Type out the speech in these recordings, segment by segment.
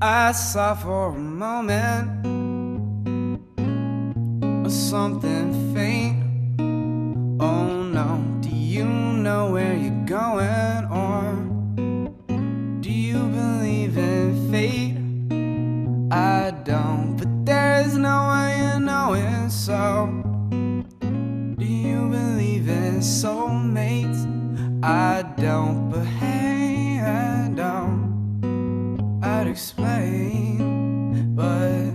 I saw for a moment something faint. Oh no, do you know where you're going, or do you believe in fate? I don't, but there's no way of knowing. So do you believe in soulmates? I don't, but hey, I don't. I'd explain, but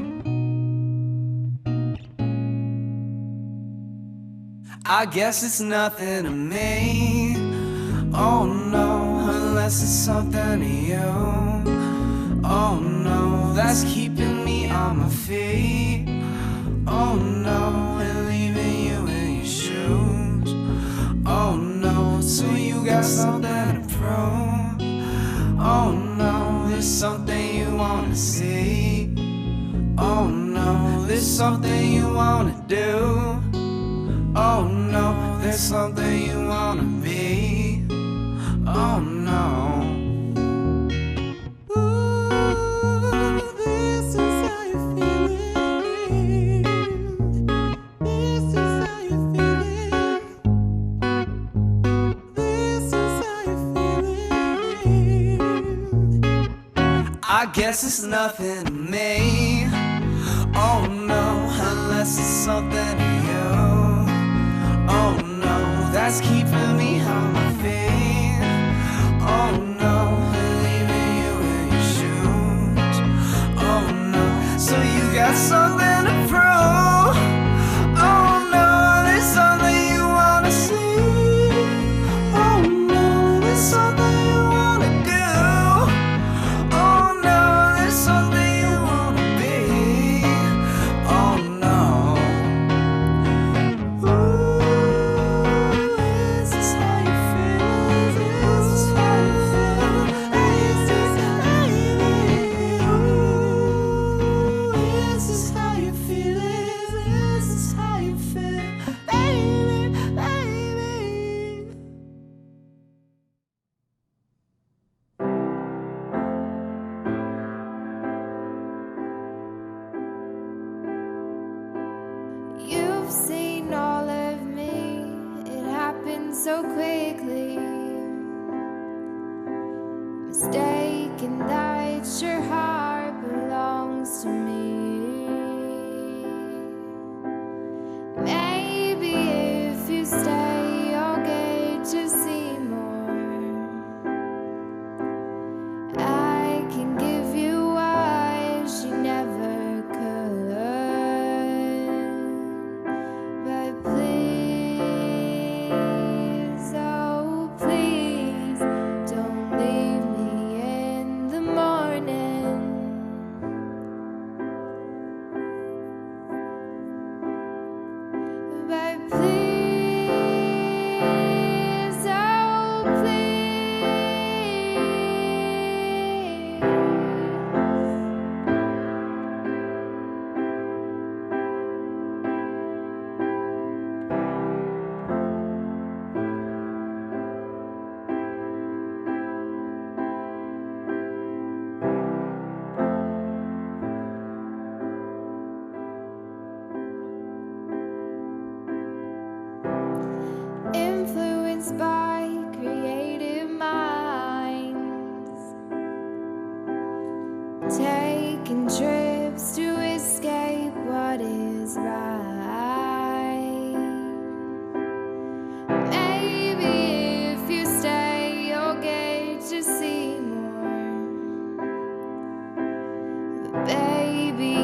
I guess it's nothing to me. Oh no, unless it's something to you. Oh no, that's keeping me on my feet. Oh no, and leaving you in your shoes. Oh no, so you got something to prove. Oh no, there's something you wanna see. Oh no, there's something you wanna do. Oh no, there's something you wanna be. Oh no. I guess it's nothing to me. Oh no, unless it's something to you. Oh no, that's keeping me on my feet. Oh no, leaving you in your shoes. Oh no, so you got something to prove. Oh no, there's something you wanna see. Oh no, there's something you wanna do. Oh no, there's something you wanna be. Oh no. Ooh, is this how you feel? Is this how you feel? Is this how you feel? Ooh, is this how you feel? Is this how you feel? Baby, baby. You've seen all of me, it happened so quickly. Mistaken that your heart belongs to me. Maybe if you stay, I'll get to see more. I can give you what she never could. But please, oh please, don't leave me in the morning. But please, oh please. Influenced by creative minds, taking trips to escape what is right. Maybe if you stay, you'll get to see more. But baby,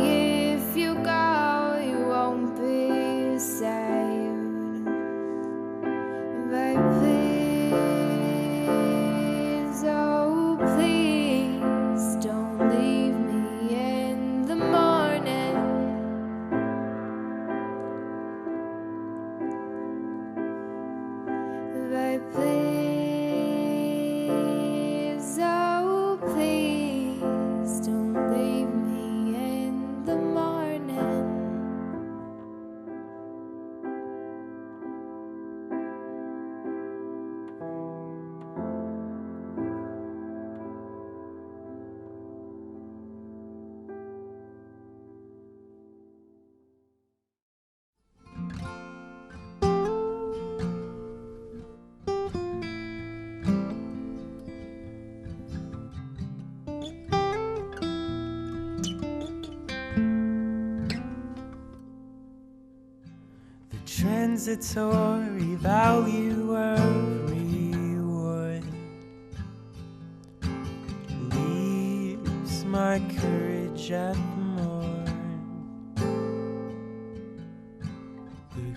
if you go, you won't be saved. But please, oh please, don't leave me in the morning. But please, oh please, don't leave me in the morning. The transitory value of reward leaves my courage at the morn. The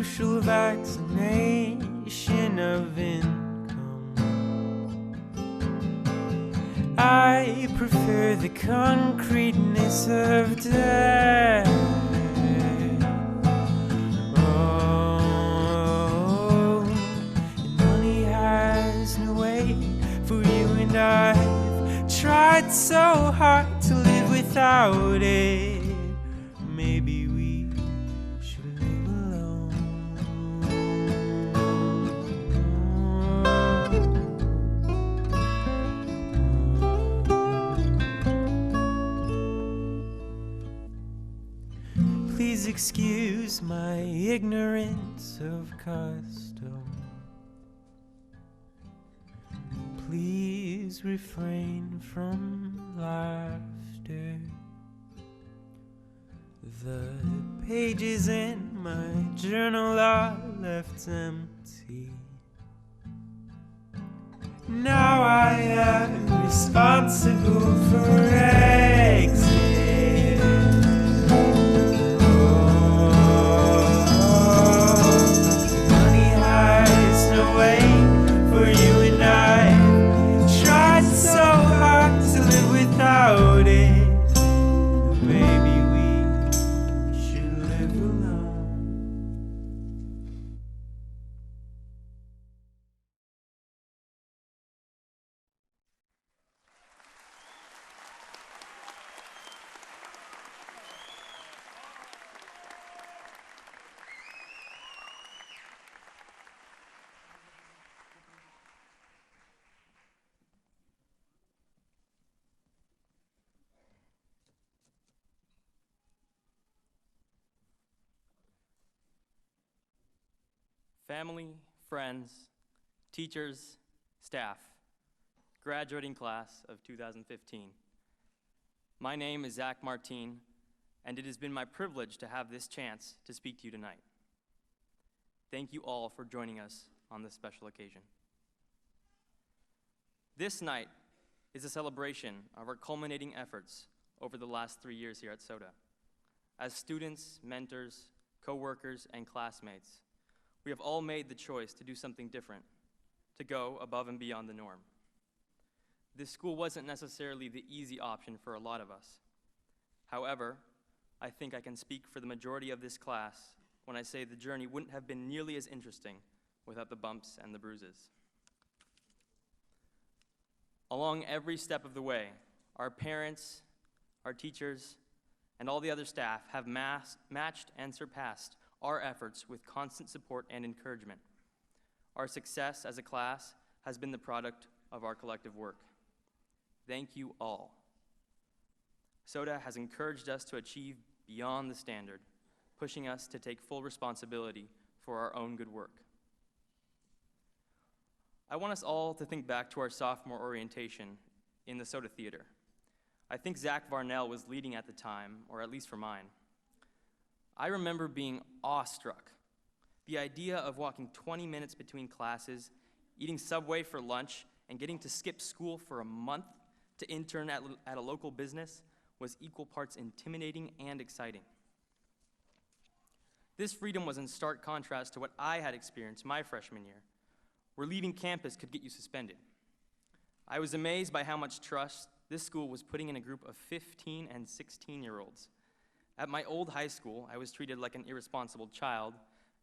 social vaccination of income. I prefer the concreteness of death. Oh, and money has no way for you and I've tried so hard to live without it. Maybe we should live alone. Please excuse my ignorance of custom. Please refrain from laughter. The pages in my journal are left empty. Now I am responsible for exit. Money has no way for you and I. Tried so hard to live without it. Maybe we should live alone. Family, friends, teachers, staff, graduating class of 2015. My name is Zach Martin, and it has been my privilege to have this chance to speak to you tonight. Thank you all for joining us on this special occasion. This night is a celebration of our culminating efforts over the last 3 years here at SOTA. As students, mentors, co-workers, and classmates, we have all made the choice to do something different, to go above and beyond the norm. This school wasn't necessarily the easy option for a lot of us. However, I think I can speak for the majority of this class when I say the journey wouldn't have been nearly as interesting without the bumps and the bruises. Along every step of the way, our parents, our teachers, and all the other staff have matched and surpassed our efforts with constant support and encouragement. Our success as a class has been the product of our collective work. Thank you all. SOTA has encouraged us to achieve beyond the standard, pushing us to take full responsibility for our own good work. I want us all to think back to our sophomore orientation in the SOTA Theater. I think Zach Varnell was leading at the time, or at least for mine. I remember being awestruck. The idea of walking 20 minutes between classes, eating Subway for lunch, and getting to skip school for a month to intern at a local business was equal parts intimidating and exciting. This freedom was in stark contrast to what I had experienced my freshman year, where leaving campus could get you suspended. I was amazed by how much trust this school was putting in a group of 15 and 16-year-olds. At my old high school, I was treated like an irresponsible child,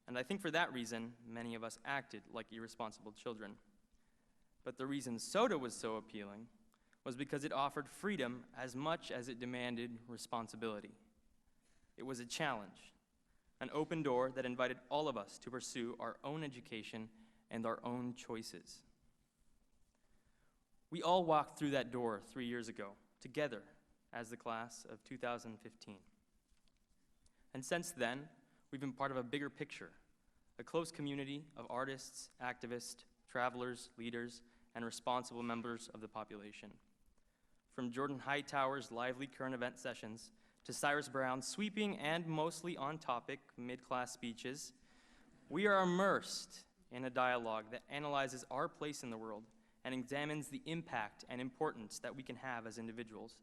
and I think for that reason, many of us acted like irresponsible children. But the reason SOTA was so appealing was because it offered freedom as much as it demanded responsibility. It was a challenge, an open door that invited all of us to pursue our own education and our own choices. We all walked through that door 3 years ago, together as the class of 2015. And since then, we've been part of a bigger picture, a close community of artists, activists, travelers, leaders, and responsible members of the population. From Jordan Hightower's lively current event sessions to Cyrus Brown's sweeping and mostly on-topic mid-class speeches, we are immersed in a dialogue that analyzes our place in the world and examines the impact and importance that we can have as individuals.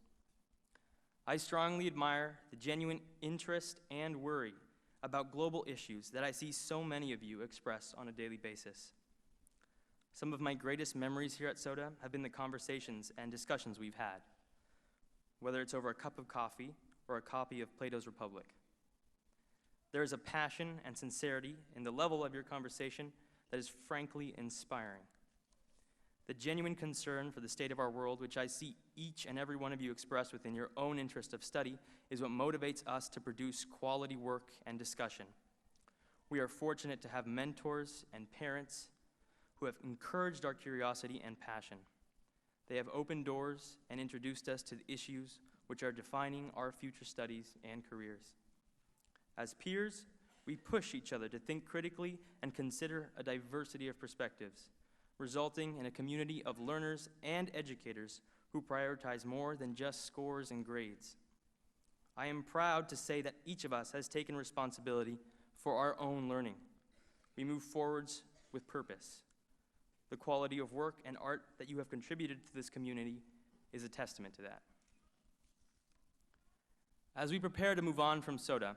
I strongly admire the genuine interest and worry about global issues that I see so many of you express on a daily basis. Some of my greatest memories here at SOTA have been the conversations and discussions we've had, whether it's over a cup of coffee or a copy of Plato's Republic. There is a passion and sincerity in the level of your conversation that is frankly inspiring. The genuine concern for the state of our world, which I see each and every one of you express within your own interest of study, is what motivates us to produce quality work and discussion. We are fortunate to have mentors and parents who have encouraged our curiosity and passion. They have opened doors and introduced us to the issues which are defining our future studies and careers. As peers, we push each other to think critically and consider a diversity of perspectives, resulting in a community of learners and educators who prioritize more than just scores and grades. I am proud to say that each of us has taken responsibility for our own learning. We move forwards with purpose. The quality of work and art that you have contributed to this community is a testament to that. As we prepare to move on from SOTA,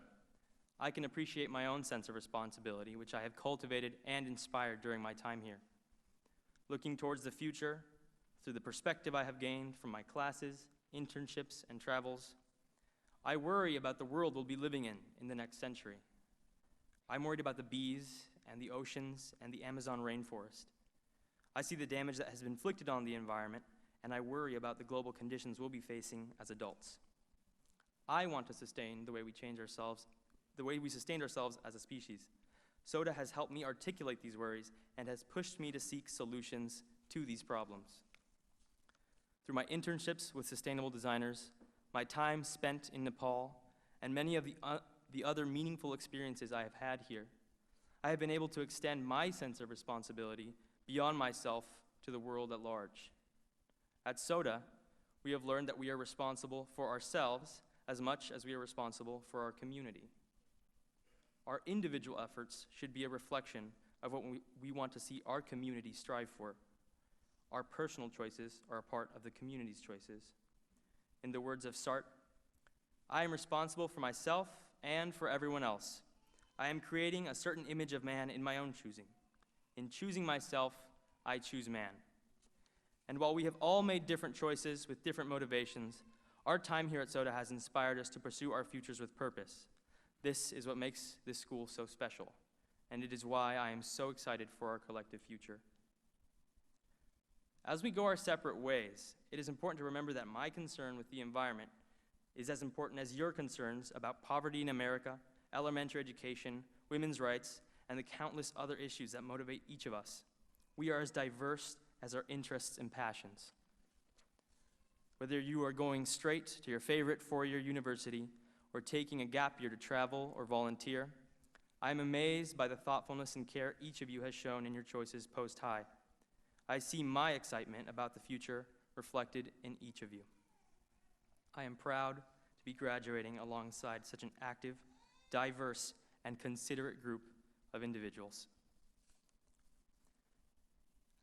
I can appreciate my own sense of responsibility, which I have cultivated and inspired during my time here. Looking towards the future, through the perspective I have gained from my classes, internships, and travels, I worry about the world we'll be living in the next century. I'm worried about the bees and the oceans and the Amazon rainforest. I see the damage that has been inflicted on the environment, and I worry about the global conditions we'll be facing as adults. I want to sustain the way we sustained ourselves as a species. SOTA has helped me articulate these worries and has pushed me to seek solutions to these problems. Through my internships with sustainable designers, my time spent in Nepal, and many of the other meaningful experiences I have had here, I have been able to extend my sense of responsibility beyond myself to the world at large. At SOTA, we have learned that we are responsible for ourselves as much as we are responsible for our community. Our individual efforts should be a reflection of what we want to see our community strive for. Our personal choices are a part of the community's choices. In the words of Sartre, I am responsible for myself and for everyone else. I am creating a certain image of man in my own choosing. In choosing myself, I choose man. And while we have all made different choices with different motivations, our time here at SOTA has inspired us to pursue our futures with purpose. This is what makes this school so special, and it is why I am so excited for our collective future. As we go our separate ways, it is important to remember that my concern with the environment is as important as your concerns about poverty in America, elementary education, women's rights, and the countless other issues that motivate each of us. We are as diverse as our interests and passions. Whether you are going straight to your favorite four-year university or taking a gap year to travel or volunteer, I am amazed by the thoughtfulness and care each of you has shown in your choices post-high. I see my excitement about the future reflected in each of you. I am proud to be graduating alongside such an active, diverse, and considerate group of individuals.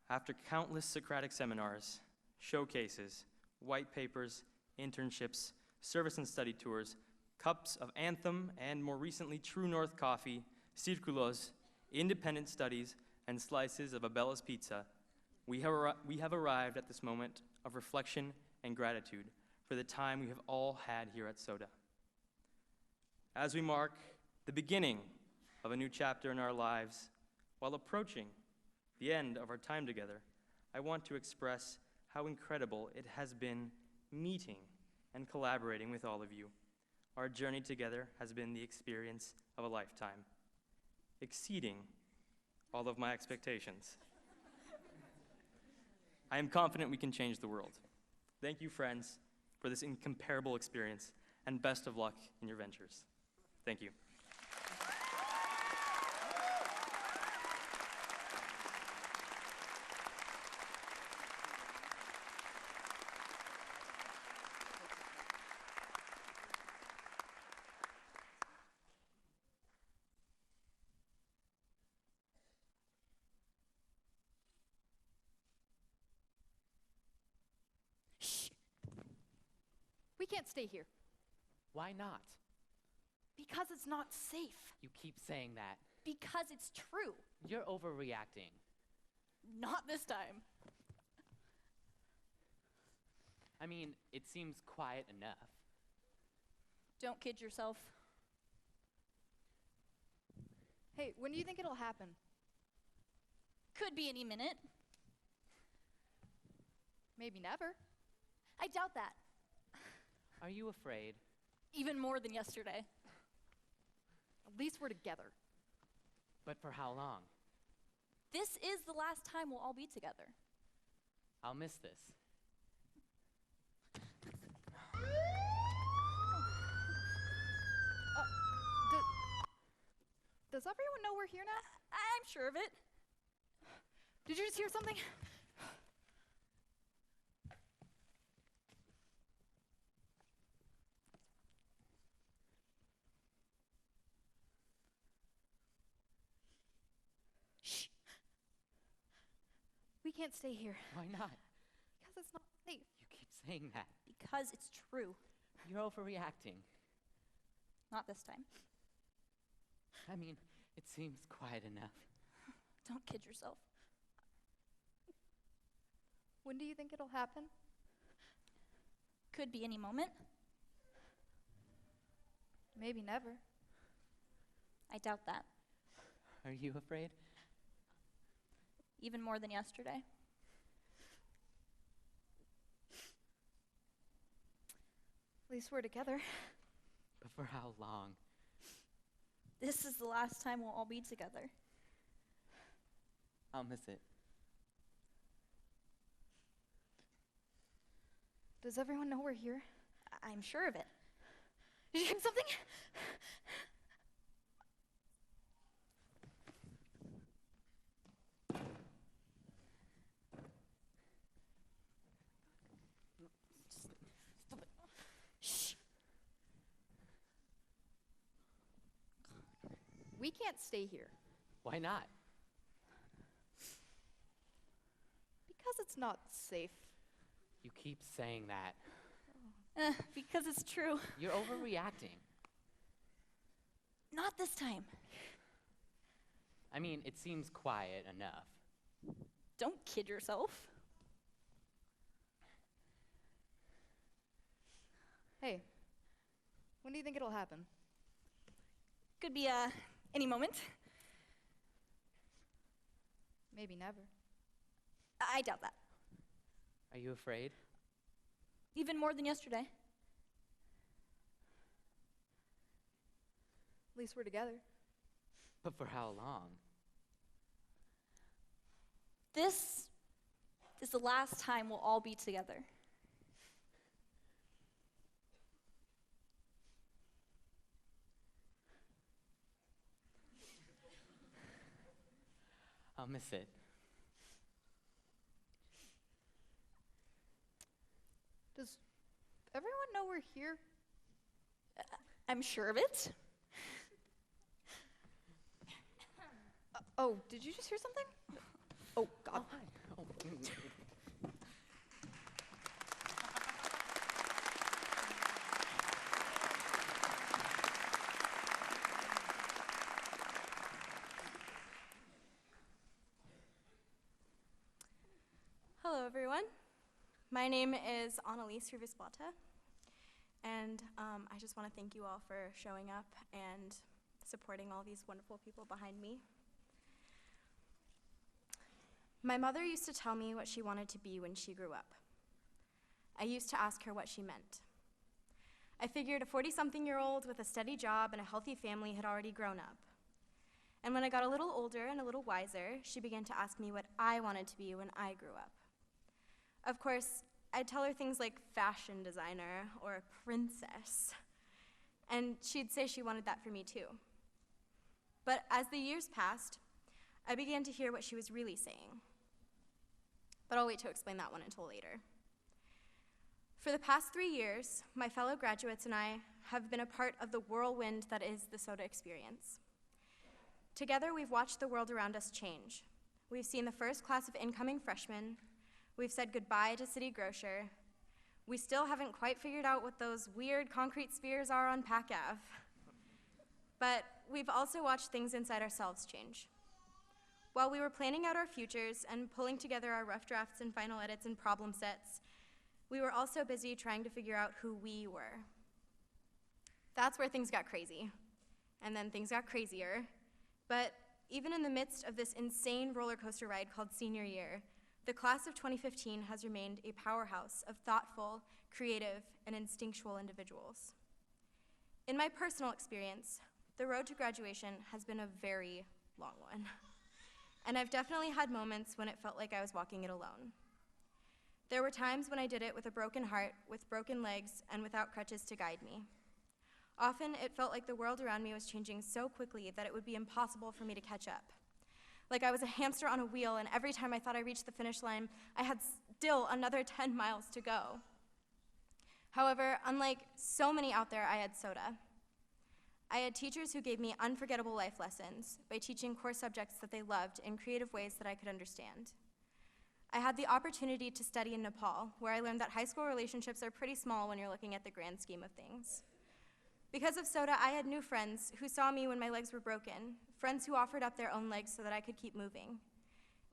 After countless Socratic seminars, showcases, white papers, internships, service and study tours, cups of Anthem, and more recently True North coffee, circulos, independent studies, and slices of Abella's pizza, we have arrived at this moment of reflection and gratitude for the time we have all had here at SOTA. As we mark the beginning of a new chapter in our lives, while approaching the end of our time together, I want to express how incredible it has been meeting and collaborating with all of you. Our journey together has been the experience of a lifetime, exceeding all of my expectations. I am confident we can change the world. Thank you, friends, for this incomparable experience, and best of luck in your ventures. Thank you. We can't stay here. Why not? Because it's not safe. You keep saying that. Because it's true. You're overreacting. Not this time. I mean, it seems quiet enough. Don't kid yourself. Hey, when do you think it'll happen? Could be any minute. Maybe never. I doubt that. Are you afraid? Even more than yesterday. At least we're together. But for how long? This is the last time we'll all be together. I'll miss this. Does everyone know we're here now? I'm sure of it. Did you just hear something? Shh. We can't stay here Why not? because it's not safe. You keep saying that. Because it's true. You're overreacting. Not this time. I mean, it seems quiet enough. Don't kid yourself. When do you think it'll happen? Could be any moment. Maybe never. I doubt that. Are you afraid? Even more than yesterday. At least we're together. But for how long? This is the last time we'll all be together. I'll miss it. Does everyone know we're here? I'm sure of it. Did you hear something? Shh. We can't stay here Why not? because it's not safe. You keep saying that. Because it's true. You're overreacting. Not this time. I mean, it seems quiet enough. Don't kid yourself. Hey, when do you think it'll happen? Could be any moment. Maybe never. I doubt that. Are you afraid? Even more than yesterday. At least we're together. But for how long? This is the last time we'll all be together. I'll miss it. Does everyone know we're here? I'm sure of it. Oh, did you just hear something? Oh, God. Oh. Hello, everyone. My name is Annalise Rivas-Plata, and I just want to thank you all for showing up and supporting all these wonderful people behind me. My mother used to tell me what she wanted to be when she grew up. I used to ask her what she meant. I figured a 40-something-year-old with a steady job and a healthy family had already grown up. And when I got a little older and a little wiser, she began to ask me what I wanted to be when I grew up. Of course, I'd tell her things like fashion designer or princess, and she'd say she wanted that for me too. But as the years passed, I began to hear what she was really saying. But I'll wait to explain that one until later. For the past 3 years, my fellow graduates and I have been a part of the whirlwind that is the SOTA experience. Together, we've watched the world around us change. We've seen the first class of incoming freshmen. We've said goodbye to City Grocer. We still haven't quite figured out what those weird concrete spheres are on Pac Ave. but we've also watched things inside ourselves change. While we were planning out our futures and pulling together our rough drafts and final edits and problem sets, we were also busy trying to figure out who we were. That's where things got crazy. And then things got crazier. But even in the midst of this insane roller coaster ride called senior year, the class of 2015 has remained a powerhouse of thoughtful, creative, and instinctual individuals. In my personal experience, the road to graduation has been a very long one. And I've definitely had moments when it felt like I was walking it alone. There were times when I did it with a broken heart, with broken legs, and without crutches to guide me. Often, it felt like the world around me was changing so quickly that it would be impossible for me to catch up. Like I was a hamster on a wheel, and every time I thought I reached the finish line, I had still another 10 miles to go. However, unlike so many out there, I had SOTA. I had teachers who gave me unforgettable life lessons by teaching core subjects that they loved in creative ways that I could understand. I had the opportunity to study in Nepal, where I learned that high school relationships are pretty small when you're looking at the grand scheme of things. Because of SOTA, I had new friends who saw me when my legs were broken, friends who offered up their own legs so that I could keep moving.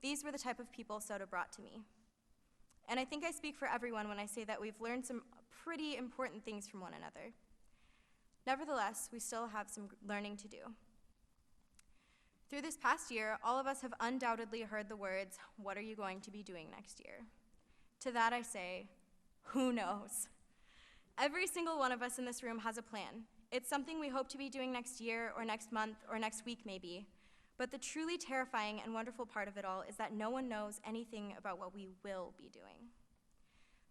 These were the type of people SOTA brought to me. And I think I speak for everyone when I say that we've learned some pretty important things from one another. Nevertheless, we still have some learning to do. Through this past year, all of us have undoubtedly heard the words, "What are you going to be doing next year?" To that I say, who knows? Every single one of us in this room has a plan. It's something we hope to be doing next year, or next month, or next week maybe. But the truly terrifying and wonderful part of it all is that no one knows anything about what we will be doing.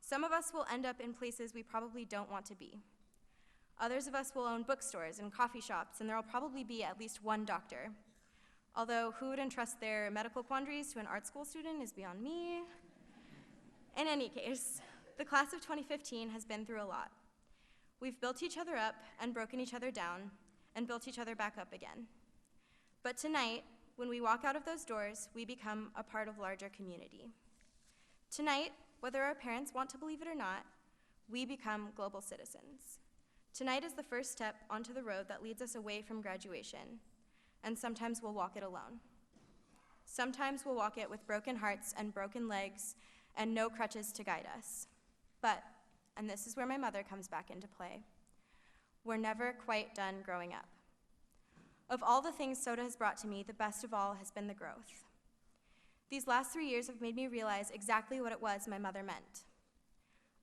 Some of us will end up in places we probably don't want to be. Others of us will own bookstores and coffee shops, and there will probably be at least one doctor. Although who would entrust their medical quandaries to an art school student is beyond me. In any case, the class of 2015 has been through a lot. We've built each other up and broken each other down and built each other back up again. But tonight, when we walk out of those doors, we become a part of larger community. Tonight, whether our parents want to believe it or not, we become global citizens. Tonight is the first step onto the road that leads us away from graduation, and sometimes we'll walk it alone. Sometimes we'll walk it with broken hearts and broken legs and no crutches to guide us. But, and this is where my mother comes back into play, we're never quite done growing up. Of all the things SOTA has brought to me, the best of all has been the growth. These last 3 years have made me realize exactly what it was my mother meant.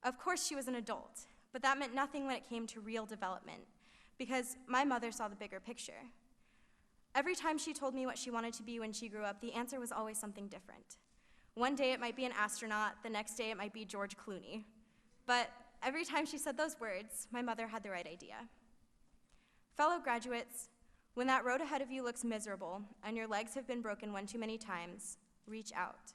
Of course she was an adult, but that meant nothing when it came to real development, because my mother saw the bigger picture. Every time she told me what she wanted to be when she grew up, the answer was always something different. One day it might be an astronaut, the next day it might be George Clooney. But every time she said those words, my mother had the right idea. Fellow graduates, when that road ahead of you looks miserable and your legs have been broken one too many times, reach out.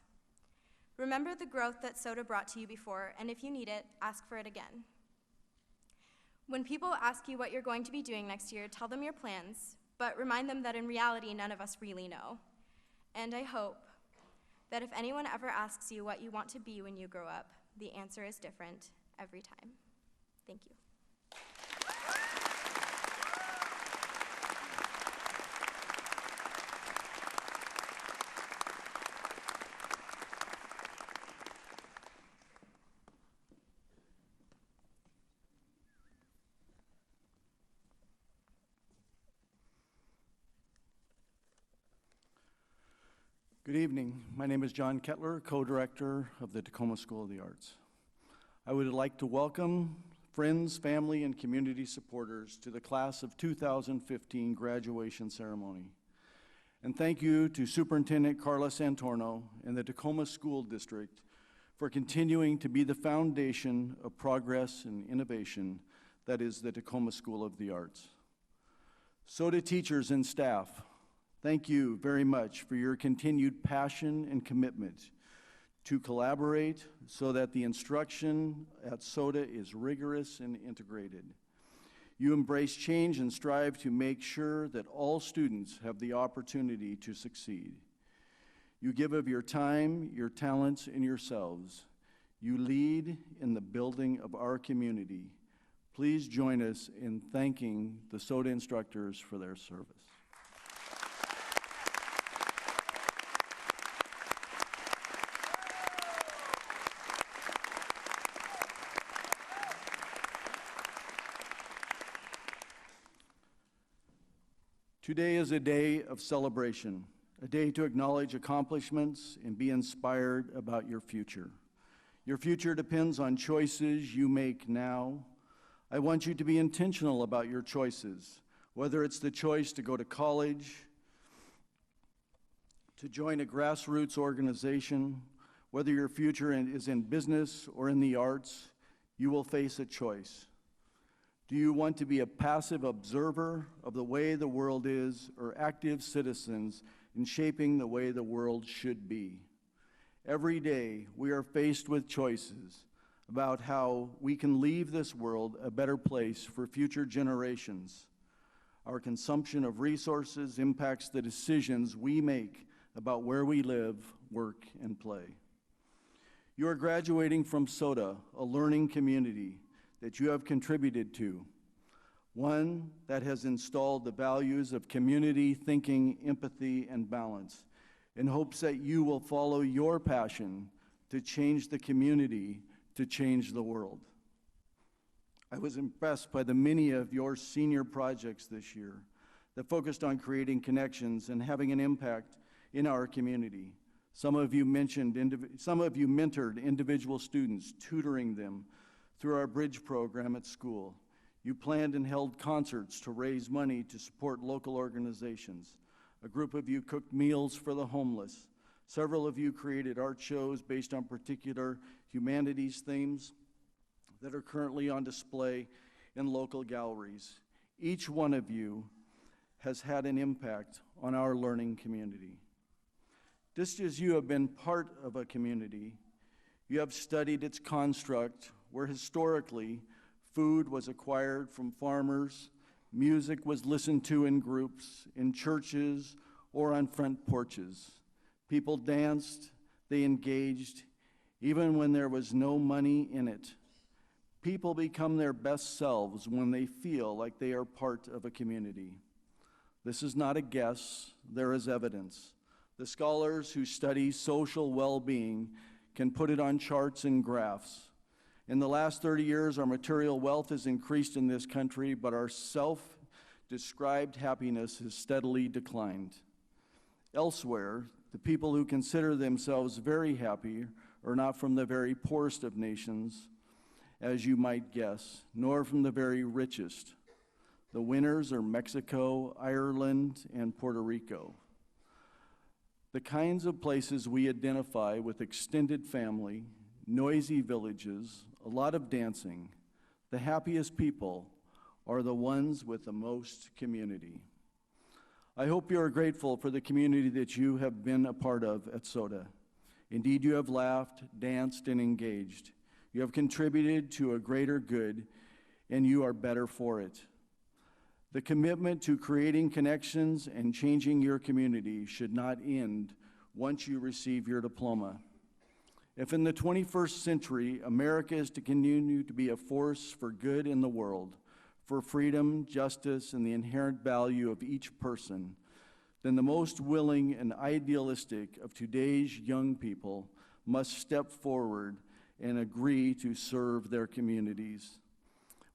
Remember the growth that SOTA brought to you before, and if you need it, ask for it again. When people ask you what you're going to be doing next year, tell them your plans, but remind them that in reality, none of us really know. And I hope that if anyone ever asks you what you want to be when you grow up, the answer is different every time. Thank you. Good evening. My name is John Kettler, co-director of the Tacoma School of the Arts. I would like to welcome friends, family, and community supporters to the class of 2015 graduation ceremony. And thank you to Superintendent Carla Santorno and the Tacoma School District for continuing to be the foundation of progress and innovation that is the Tacoma School of the Arts. SOTA teachers and staff, thank you very much for your continued passion and commitment to collaborate so that the instruction at SOTA is rigorous and integrated. You embrace change and strive to make sure that all students have the opportunity to succeed. You give of your time, your talents, and yourselves. You lead in the building of our community. Please join us in thanking the SOTA instructors for their service. Today is a day of celebration, a day to acknowledge accomplishments and be inspired about your future. Your future depends on choices you make now. I want you to be intentional about your choices, whether it's the choice to go to college, to join a grassroots organization, whether your future is in business or in the arts, you will face a choice. Do you want to be a passive observer of the way the world is, or active citizens in shaping the way the world should be? Every day, we are faced with choices about how we can leave this world a better place for future generations. Our consumption of resources impacts the decisions we make about where we live, work, and play. You are graduating from SOTA, a learning community that you have contributed to, one that has installed the values of community thinking, empathy, and balance, in hopes that you will follow your passion to change the community, to change the world. I was impressed by the many of your senior projects this year that focused on creating connections and having an impact in our community. Some of you mentored individual students, tutoring them through our Bridge program at school. You planned and held concerts to raise money to support local organizations. A group of you cooked meals for the homeless. Several of you created art shows based on particular humanities themes that are currently on display in local galleries. Each one of you has had an impact on our learning community. Just as you have been part of a community, you have studied its construct, where historically food was acquired from farmers, music was listened to in groups, in churches, or on front porches. People danced, they engaged, even when there was no money in it. People become their best selves when they feel like they are part of a community. This is not a guess, there is evidence. The scholars who study social well-being can put it on charts and graphs. In the last 30 years, our material wealth has increased in this country, but our self-described happiness has steadily declined. Elsewhere, the people who consider themselves very happy are not from the very poorest of nations, as you might guess, nor from the very richest. The winners are Mexico, Ireland, and Puerto Rico. The kinds of places we identify with extended family, noisy villages, a lot of dancing, the happiest people are the ones with the most community. I hope you are grateful for the community that you have been a part of at SOTA. Indeed, you have laughed, danced, and engaged. You have contributed to a greater good, and you are better for it. The commitment to creating connections and changing your community should not end once you receive your diploma. If in the 21st century, America is to continue to be a force for good in the world, for freedom, justice, and the inherent value of each person, then the most willing and idealistic of today's young people must step forward and agree to serve their communities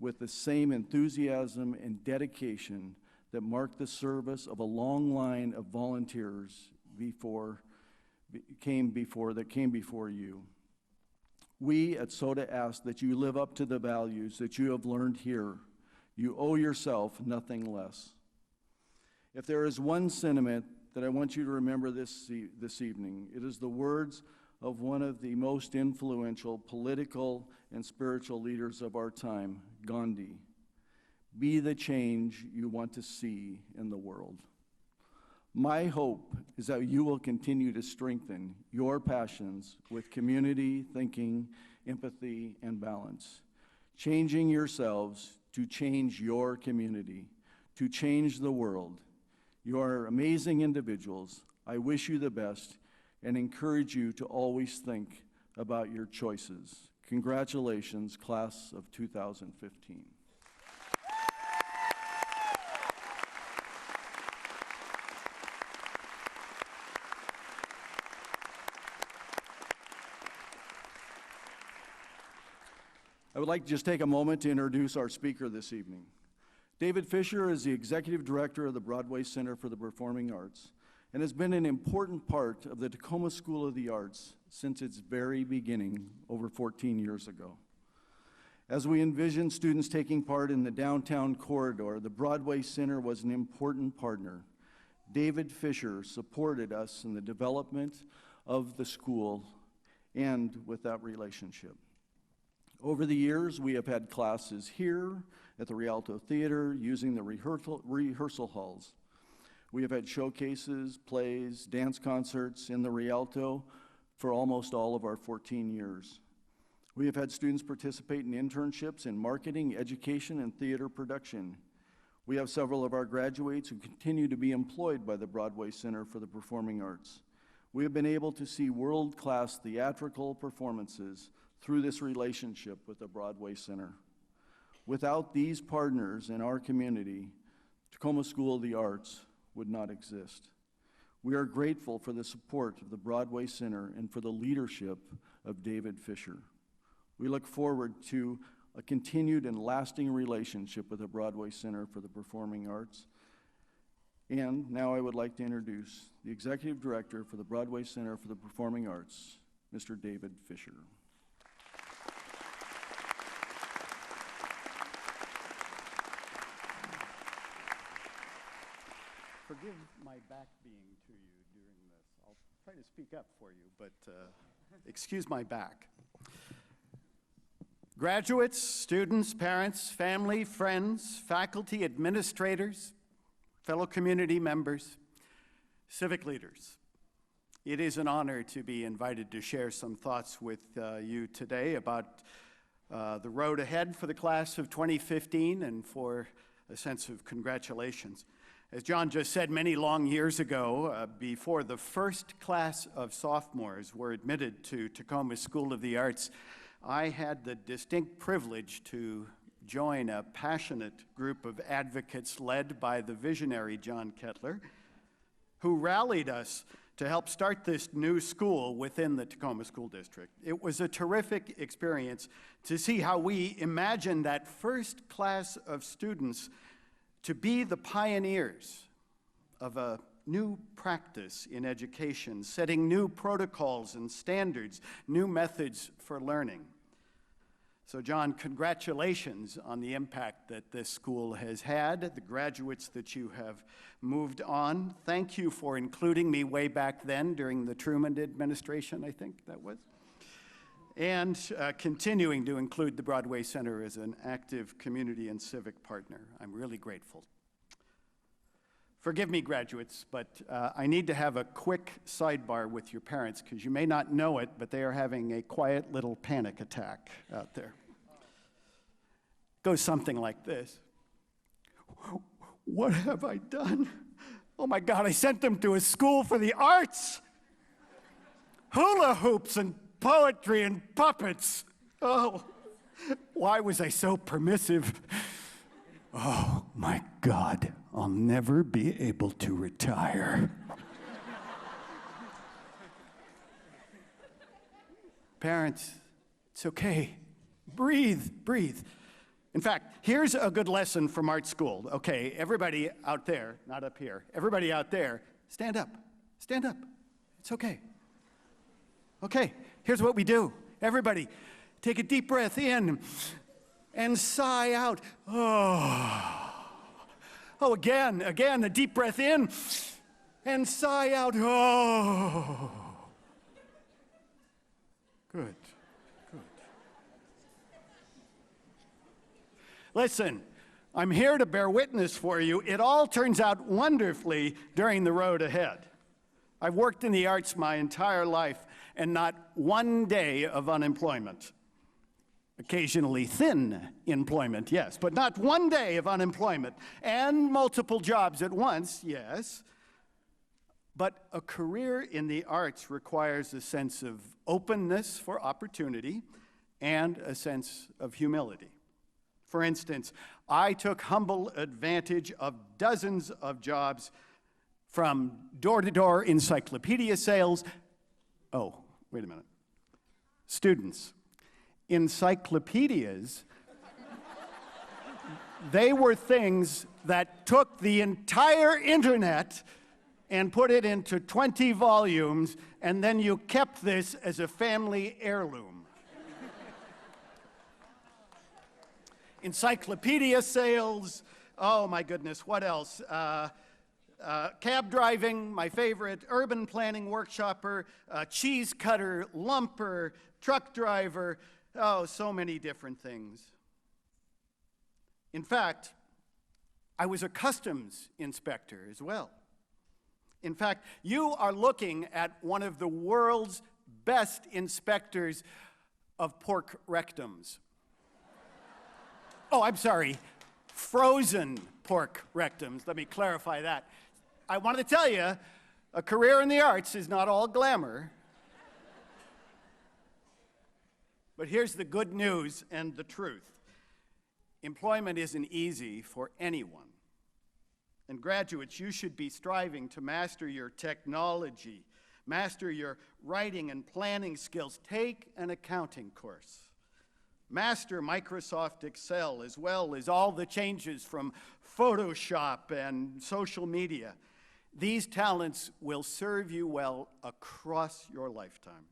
with the same enthusiasm and dedication that marked the service of a long line of volunteers that came before you. We at SOTA ask that you live up to the values that you have learned here. You owe yourself nothing less. If there is one sentiment that I want you to remember this evening, it is the words of one of the most influential political and spiritual leaders of our time, Gandhi. Be the change you want to see in the world. My hope is that you will continue to strengthen your passions with community, thinking, empathy, and balance, changing yourselves to change your community, to change the world. You are amazing individuals. I wish you the best and encourage you to always think about your choices. Congratulations, class of 2015. I would like to just take a moment to introduce our speaker this evening. David Fisher is the Executive Director of the Broadway Center for the Performing Arts and has been an important part of the Tacoma School of the Arts since its very beginning over 14 years ago. As we envisioned students taking part in the downtown corridor, the Broadway Center was an important partner. David Fisher supported us in the development of the school and with that relationship. Over the years, we have had classes here at the Rialto Theater using the rehearsal halls. We have had showcases, plays, dance concerts in the Rialto for almost all of our 14 years. We have had students participate in internships in marketing, education, and theater production. We have several of our graduates who continue to be employed by the Broadway Center for the Performing Arts. We have been able to see world-class theatrical performances through this relationship with the Broadway Center. Without these partners in our community, Tacoma School of the Arts would not exist. We are grateful for the support of the Broadway Center and for the leadership of David Fisher. We look forward to a continued and lasting relationship with the Broadway Center for the Performing Arts. And now I would like to introduce the Executive Director for the Broadway Center for the Performing Arts, Mr. David Fisher. Forgive my back being to you during this. I'll try to speak up for you, but excuse my back. Graduates, students, parents, family, friends, faculty, administrators, fellow community members, civic leaders. It is an honor to be invited to share some thoughts with you today about the road ahead for the class of 2015 and for a sense of congratulations. As John just said, many long years ago, before the first class of sophomores were admitted to Tacoma School of the Arts, I had the distinct privilege to join a passionate group of advocates led by the visionary John Kettler, who rallied us to help start this new school within the Tacoma School District. It was a terrific experience to see how we imagined that first class of students to be the pioneers of a new practice in education, setting new protocols and standards, new methods for learning. So John, congratulations on the impact that this school has had, the graduates that you have moved on. Thank you for including me way back then during the Truman administration, I think that was. And continuing to include the Broadway Center as an active community and civic partner. I'm really grateful. Forgive me, graduates, but I need to have a quick sidebar with your parents because you may not know it, but they are having a quiet little panic attack out there. It goes something like this. What have I done? Oh my God, I sent them to a school for the arts. Hula hoops and poetry and puppets. Oh, why was I so permissive? Oh my God, I'll never be able to retire. Parents, it's okay. Breathe, breathe. In fact, here's a good lesson from art school. Okay, everybody out there, not up here, everybody out there, stand up, stand up. It's okay. Okay, here's what we do. Everybody, take a deep breath in and sigh out. Oh. Oh, again, a deep breath in and sigh out. Oh. Good, good. Listen, I'm here to bear witness for you. It all turns out wonderfully during the road ahead. I've worked in the arts my entire life, and not one day of unemployment. Occasionally thin employment, yes, but not one day of unemployment. And multiple jobs at once, yes. But a career in the arts requires a sense of openness for opportunity and a sense of humility. For instance, I took humble advantage of dozens of jobs from door-to-door encyclopedia sales. Oh, wait a minute. Students. encyclopedias, they were things that took the entire internet and put it into 20 volumes, and then you kept this as a family heirloom. Encyclopedia sales, oh my goodness, what else? Cab driving, my favorite, urban planning workshopper, cheese cutter, lumper, truck driver, oh, so many different things. In fact, I was a customs inspector as well. In fact, you are looking at one of the world's best inspectors of pork rectums. Oh, I'm sorry, frozen pork rectums. Let me clarify that. I wanted to tell you, a career in the arts is not all glamour. But here's the good news and the truth. Employment isn't easy for anyone. And graduates, you should be striving to master your technology, master your writing and planning skills. Take an accounting course. Master Microsoft Excel, as well as all the changes from Photoshop and social media. These talents will serve you well across your lifetime.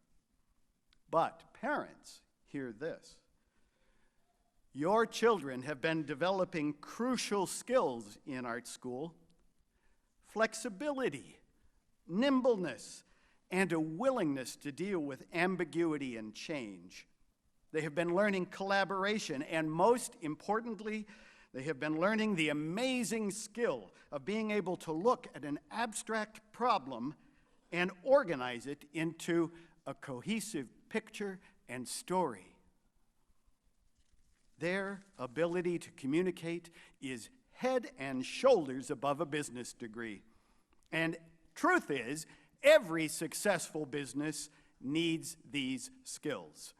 But parents, hear this. Your children have been developing crucial skills in art school: flexibility, nimbleness, and a willingness to deal with ambiguity and change. They have been learning collaboration, and most importantly, they have been learning the amazing skill of being able to look at an abstract problem and organize it into a cohesive picture and story. Their ability to communicate is head and shoulders above a business degree. And truth is, every successful business needs these skills.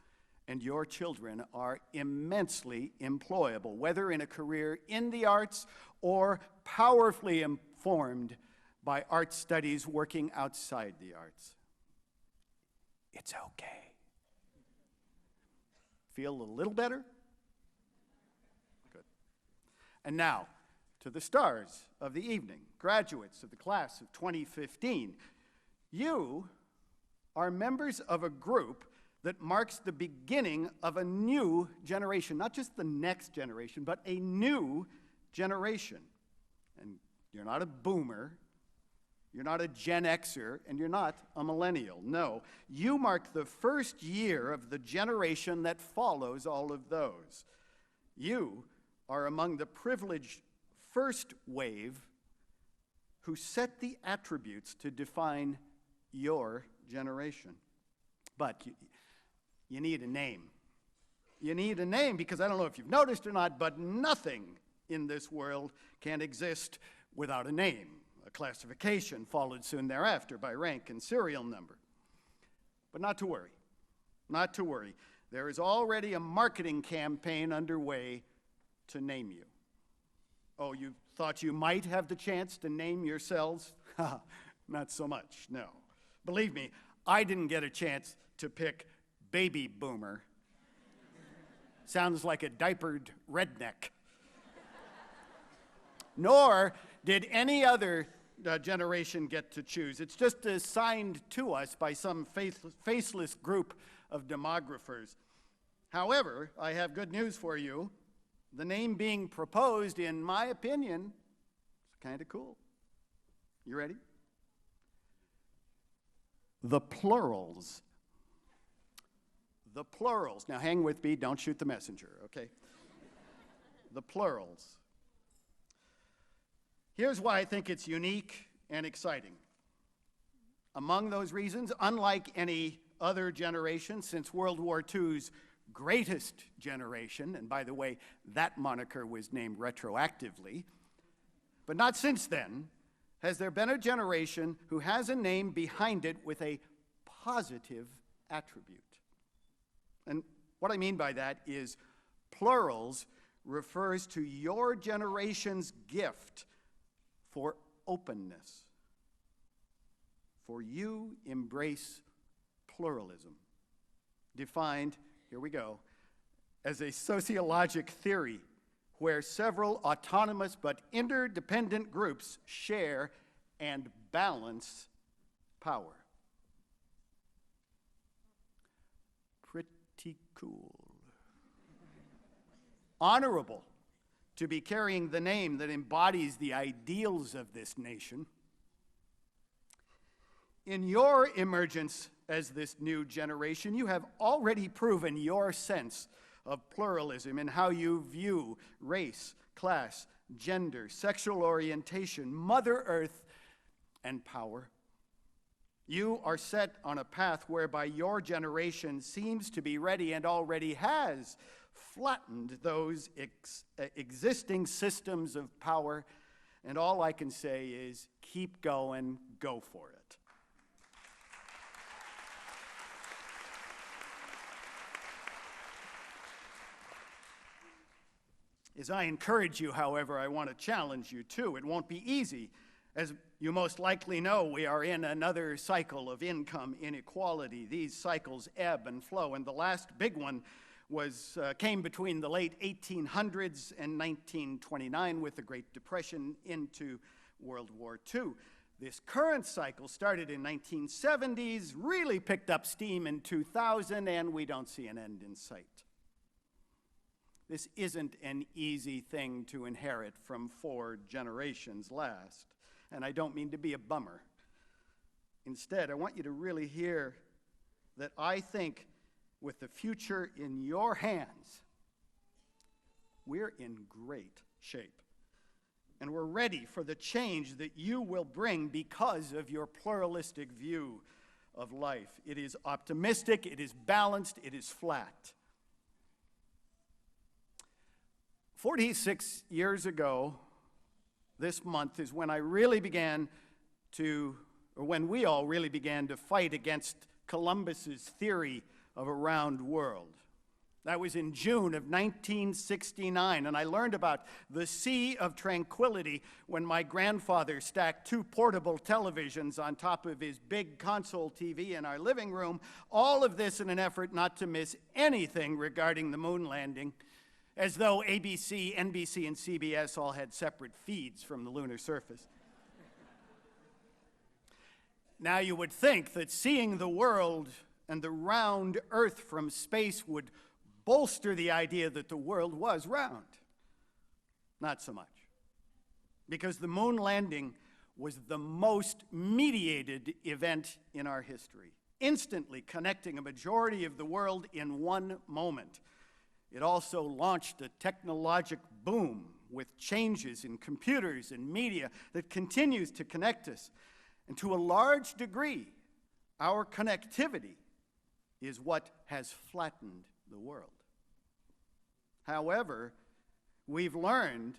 And your children are immensely employable, whether in a career in the arts or powerfully informed by art studies working outside the arts. It's okay. Feel a little better? Good. And now, to the stars of the evening, graduates of the class of 2015. You are members of a group that marks the beginning of a new generation, not just the next generation, but a new generation. And you're not a boomer, you're not a Gen Xer, and you're not a millennial. No, you mark the first year of the generation that follows all of those. You are among the privileged first wave who set the attributes to define your generation. But you need a name. You need a name because I don't know if you've noticed or not, but nothing in this world can exist without a name. A classification followed soon thereafter by rank and serial number. But not to worry. Not to worry. There is already a marketing campaign underway to name you. Oh, you thought you might have the chance to name yourselves? Not so much, no. Believe me, I didn't get a chance to pick Baby Boomer. Sounds like a diapered redneck. Nor did any other generation get to choose. It's just assigned to us by some faceless group of demographers. However, I have good news for you. The name being proposed, in my opinion, is kind of cool. You ready? The plurals. The plurals. Now hang with me, don't shoot the messenger, okay? The plurals. Here's why I think it's unique and exciting. Among those reasons, unlike any other generation since World War II's greatest generation, and by the way, that moniker was named retroactively, but not since then, has there been a generation who has a name behind it with a positive attribute. And what I mean by that is plurals refers to your generation's gift for openness. For you embrace pluralism, defined, here we go, as a sociologic theory where several autonomous but interdependent groups share and balance power. Pretty cool. Honorable to be carrying the name that embodies the ideals of this nation. In your emergence as this new generation, you have already proven your sense of pluralism in how you view race, class, gender, sexual orientation, Mother Earth, and power. You are set on a path whereby your generation seems to be ready and already has flattened those existing systems of power, and all I can say is keep going, go for it. As I encourage you, however, I want to challenge you too. It won't be easy. As you most likely know, we are in another cycle of income inequality. These cycles ebb and flow, and the last big one came between the late 1800s and 1929 with the Great Depression into World War II. This current cycle started in 1970s, really picked up steam in 2000, and we don't see an end in sight. This isn't an easy thing to inherit from 4 generations last, and I don't mean to be a bummer. Instead, I want you to really hear that I think with the future in your hands, we're in great shape. And we're ready for the change that you will bring because of your pluralistic view of life. It is optimistic, it is balanced, it is flat. 46 years ago, this month is when when we all really began to fight against Columbus's theory of a round world. That was in June of 1969, and I learned about the Sea of Tranquility when my grandfather stacked 2 portable televisions on top of his big console TV in our living room, all of this in an effort not to miss anything regarding the moon landing, as though ABC, NBC, and CBS all had separate feeds from the lunar surface. Now you would think that seeing the world and the round Earth from space would bolster the idea that the world was round. Not so much. Because the moon landing was the most mediated event in our history, instantly connecting a majority of the world in one moment. It also launched a technologic boom with changes in computers and media that continues to connect us. And to a large degree, our connectivity is what has flattened the world. However, we've learned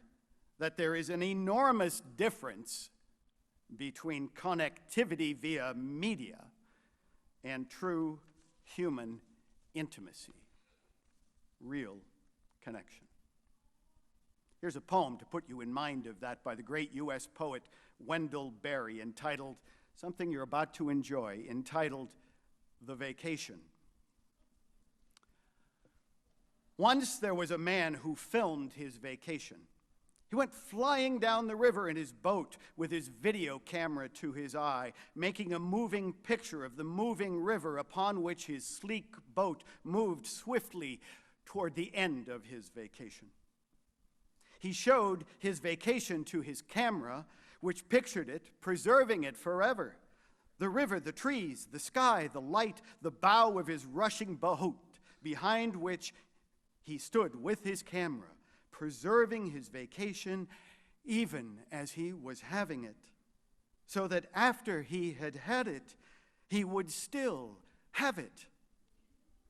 that there is an enormous difference between connectivity via media and true human intimacy. Real connection. Here's a poem to put you in mind of that by the great U.S. poet Wendell Berry, entitled, something you're about to enjoy, entitled The Vacation. Once there was a man who filmed his vacation. He went flying down the river in his boat with his video camera to his eye, making a moving picture of the moving river upon which his sleek boat moved swiftly toward the end of his vacation. He showed his vacation to his camera, which pictured it, preserving it forever. The river, the trees, the sky, the light, the bow of his rushing boat, behind which he stood with his camera, preserving his vacation even as he was having it, so that after he had had it, he would still have it.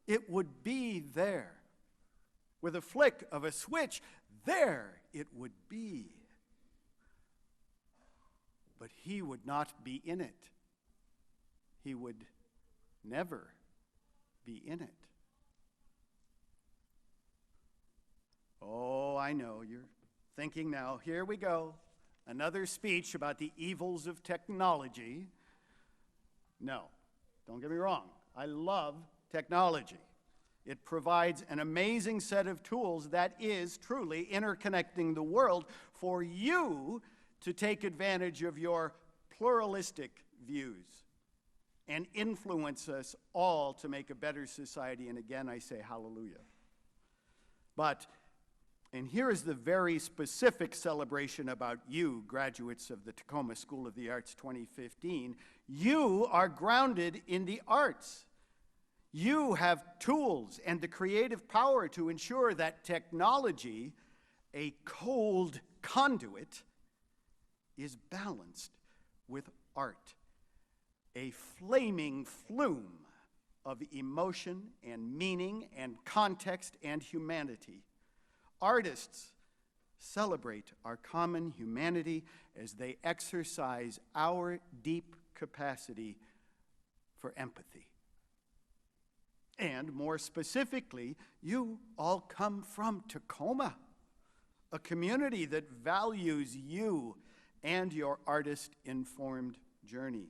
It would be there. With a flick of a switch, there it would be. But he would not be in it. He would never be in it. Oh, I know, you're thinking now, here we go, another speech about the evils of technology. No, don't get me wrong, I love technology. It provides an amazing set of tools that is truly interconnecting the world for you to take advantage of your pluralistic views and influence us all to make a better society. And again, I say hallelujah. And here is the very specific celebration about you, graduates of the Tacoma School of the Arts 2015. You are grounded in the arts. You have tools and the creative power to ensure that technology, a cold conduit, is balanced with art, a flaming flume of emotion and meaning and context and humanity. Artists celebrate our common humanity as they exercise our deep capacity for empathy. And more specifically, you all come from Tacoma, a community that values you and your artist-informed journey.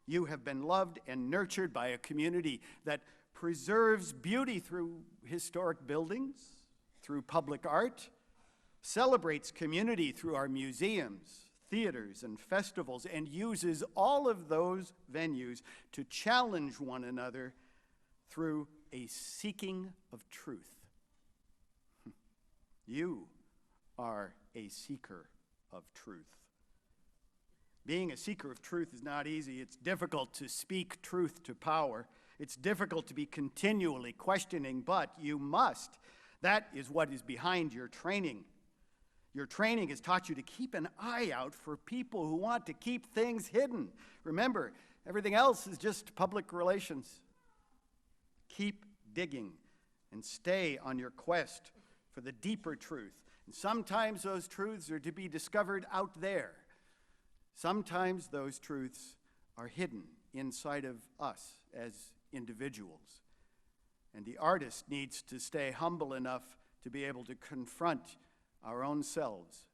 You have been loved and nurtured by a community that preserves beauty through historic buildings, through public art, celebrates community through our museums, theaters, and festivals, and uses all of those venues to challenge one another through a seeking of truth. You are a seeker of truth. Being a seeker of truth is not easy. It's difficult to speak truth to power. It's difficult to be continually questioning, but you must. That is what is behind your training. Your training has taught you to keep an eye out for people who want to keep things hidden. Remember, everything else is just public relations. Keep digging and stay on your quest for the deeper truth. And sometimes those truths are to be discovered out there. Sometimes those truths are hidden inside of us as individuals. And the artist needs to stay humble enough to be able to confront our own selves.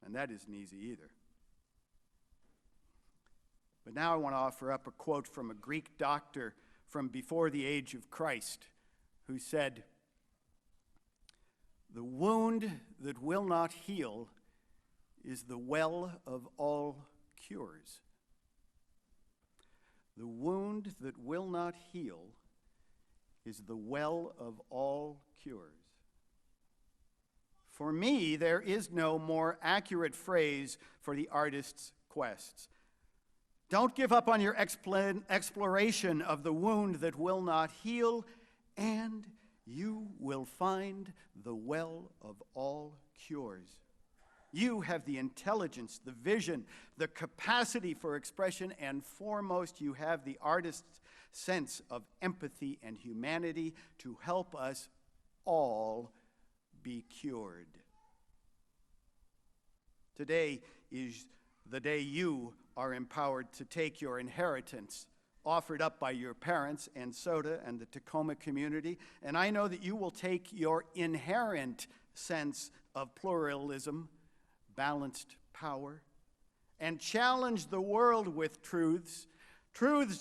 And that isn't easy either. But now I want to offer up a quote from a Greek doctor from before the age of Christ who said, "The wound that will not heal is the well of all cures." The wound that will not heal is the well of all cures. For me, there is no more accurate phrase for the artist's quests. Don't give up on your exploration of the wound that will not heal, and you will find the well of all cures. You have the intelligence, the vision, the capacity for expression, and foremost, you have the artist's sense of empathy and humanity to help us all be cured. Today is the day you are empowered to take your inheritance offered up by your parents and SOTA and the Tacoma community, and I know that you will take your inherent sense of pluralism, balanced power, and challenge the world with truths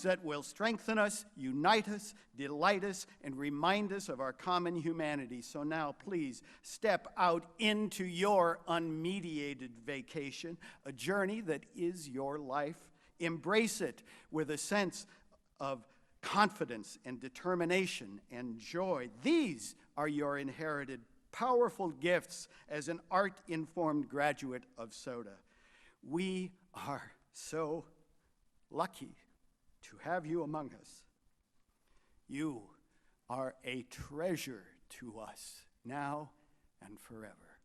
that will strengthen us, unite us, delight us, and remind us of our common humanity. So now, please, step out into your unmediated vacation, a journey that is your life. Embrace it with a sense of confidence and determination and joy. These are your inherited powerful gifts as an art-informed graduate of SOTA. We are so lucky to have you among us. You are a treasure to us now and forever.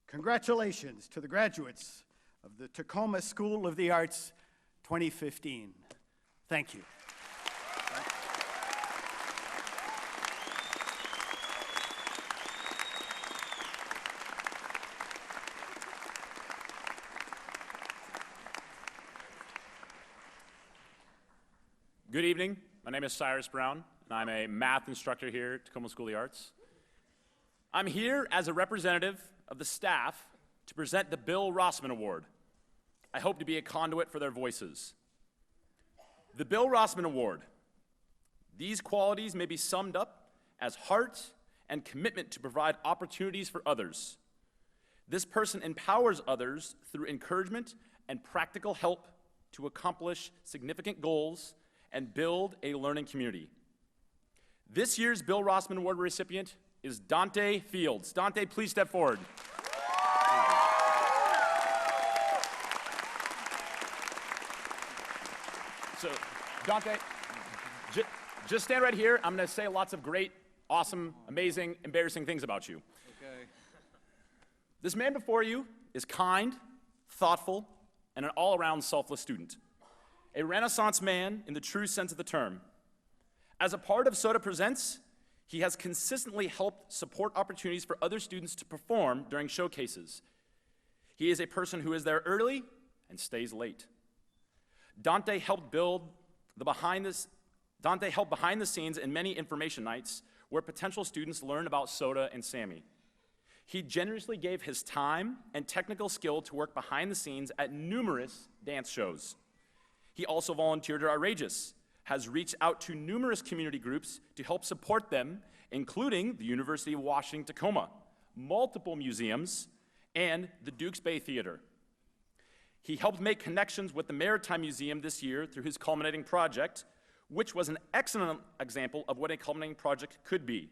Congratulations to the graduates of the Tacoma School of the Arts 2015. Thank you. Good evening. My name is Cyrus Brown, and I'm a math instructor here at Tacoma School of the Arts. I'm here as a representative of the staff to present the Bill Rossman Award. I hope to be a conduit for their voices. The Bill Rossman Award. These qualities may be summed up as heart and commitment to provide opportunities for others. This person empowers others through encouragement and practical help to accomplish significant goals and build a learning community. This year's Bill Rossman Award recipient is Dante Fields. Dante, please step forward. So, Dante, just stand right here. I'm going to say lots of great, awesome, amazing, embarrassing things about you. Okay. This man before you is kind, thoughtful, and an all-around selfless student. A Renaissance man in the true sense of the term. As a part of SOTA Presents, he has consistently helped support opportunities for other students to perform during showcases. He is a person who is there early and stays late. Dante helped behind the scenes in many information nights where potential students learn about SOTA and SAMI. He generously gave his time and technical skill to work behind the scenes at numerous dance shows. He also volunteered at Outrageous, has reached out to numerous community groups to help support them, including the University of Washington, Tacoma, multiple museums, and the Dukes Bay Theater. He helped make connections with the Maritime Museum this year through his culminating project, which was an excellent example of what a culminating project could be.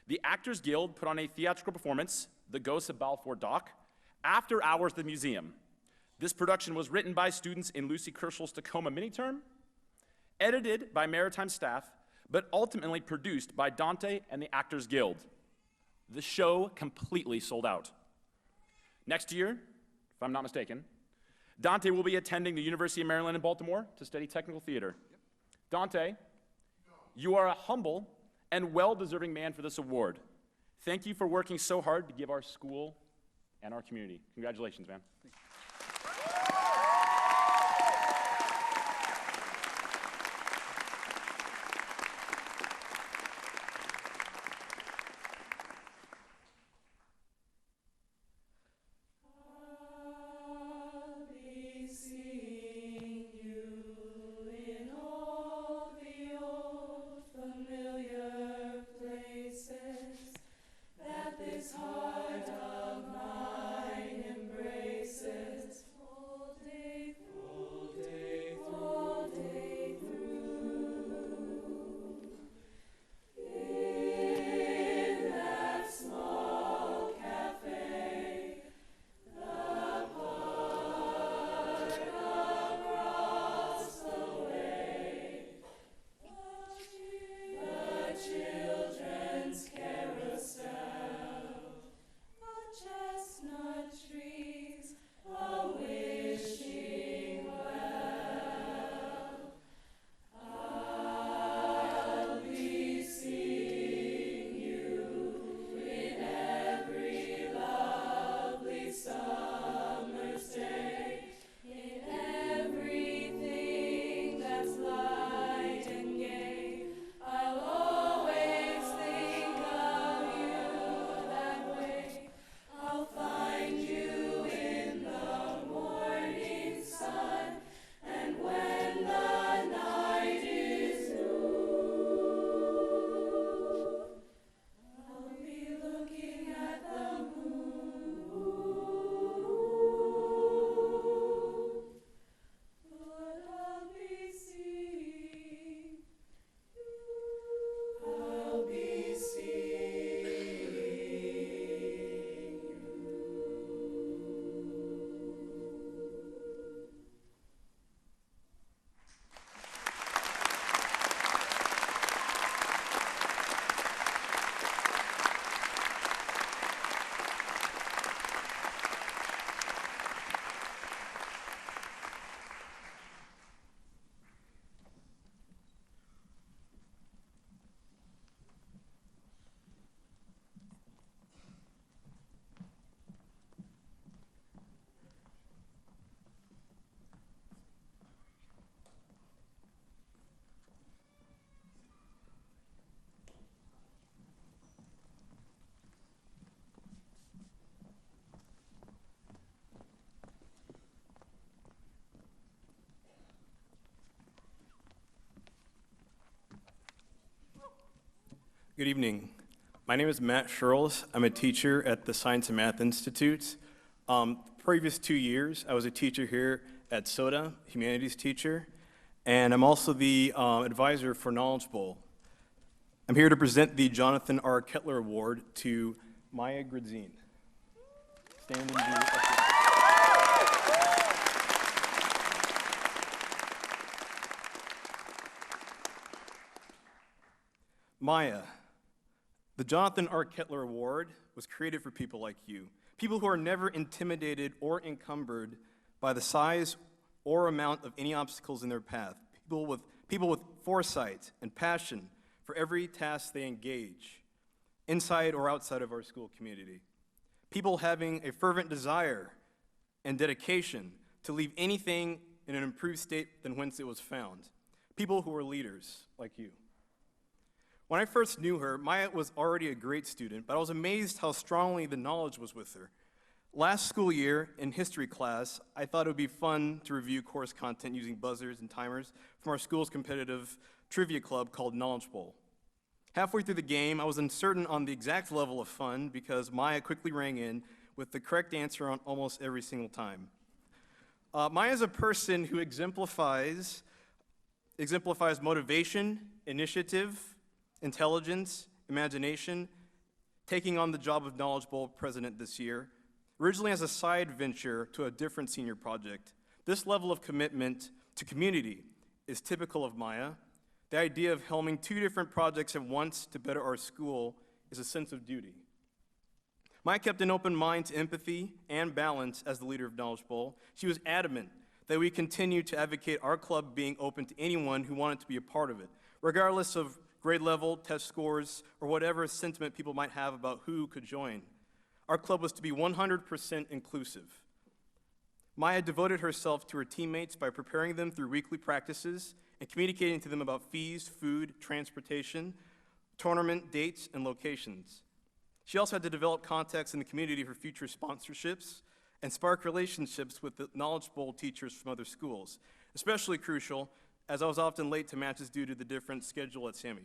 The Actors Guild put on a theatrical performance, The Ghosts of Balfour Dock, after hours at the museum. This production was written by students in Lucy Kerschel's Tacoma mini-term, edited by Maritime staff, but ultimately produced by Dante and the Actors Guild. The show completely sold out. Next year, if I'm not mistaken, Dante will be attending the University of Maryland in Baltimore to study technical theater. Dante, you are a humble and well-deserving man for this award. Thank you for working so hard to give our school and our community. Congratulations, man. This heart of mine embraces. Good evening. My name is Matt Sherles. I'm a teacher at the Science and Math Institute. Previous 2 years, I was a teacher here at SOTA, humanities teacher, and I'm also the advisor for Knowledge Bowl. I'm here to present the Jonathan R. Kettler Award to Maya Gradzine. Stand and be uplifted. Maya, the Jonathan R. Kettler Award was created for people like you, people who are never intimidated or encumbered by the size or amount of any obstacles in their path, people with foresight and passion for every task they engage, inside or outside of our school community, people having a fervent desire and dedication to leave anything in an improved state than whence it was found, people who are leaders like you. When I first knew her, Maya was already a great student, but I was amazed how strongly the knowledge was with her. Last school year, in history class, I thought it would be fun to review course content using buzzers and timers from our school's competitive trivia club called Knowledge Bowl. Halfway through the game, I was uncertain on the exact level of fun because Maya quickly rang in with the correct answer on almost every single time. Maya is a person who exemplifies motivation, initiative, intelligence, imagination, taking on the job of Knowledge Bowl president this year, originally as a side venture to a different senior project. This level of commitment to community is typical of Maya. The idea of helming 2 different projects at once to better our school is a sense of duty. Maya kept an open mind to empathy and balance as the leader of Knowledge Bowl. She was adamant that we continue to advocate our club being open to anyone who wanted to be a part of it, regardless of grade level, test scores, or whatever sentiment people might have about who could join. Our club was to be 100% inclusive. Maya devoted herself to her teammates by preparing them through weekly practices and communicating to them about fees, food, transportation, tournament dates, and locations. She also had to develop contacts in the community for future sponsorships and spark relationships with the Knowledge Bowl teachers from other schools, especially crucial as I was often late to matches due to the different schedule at SAMI.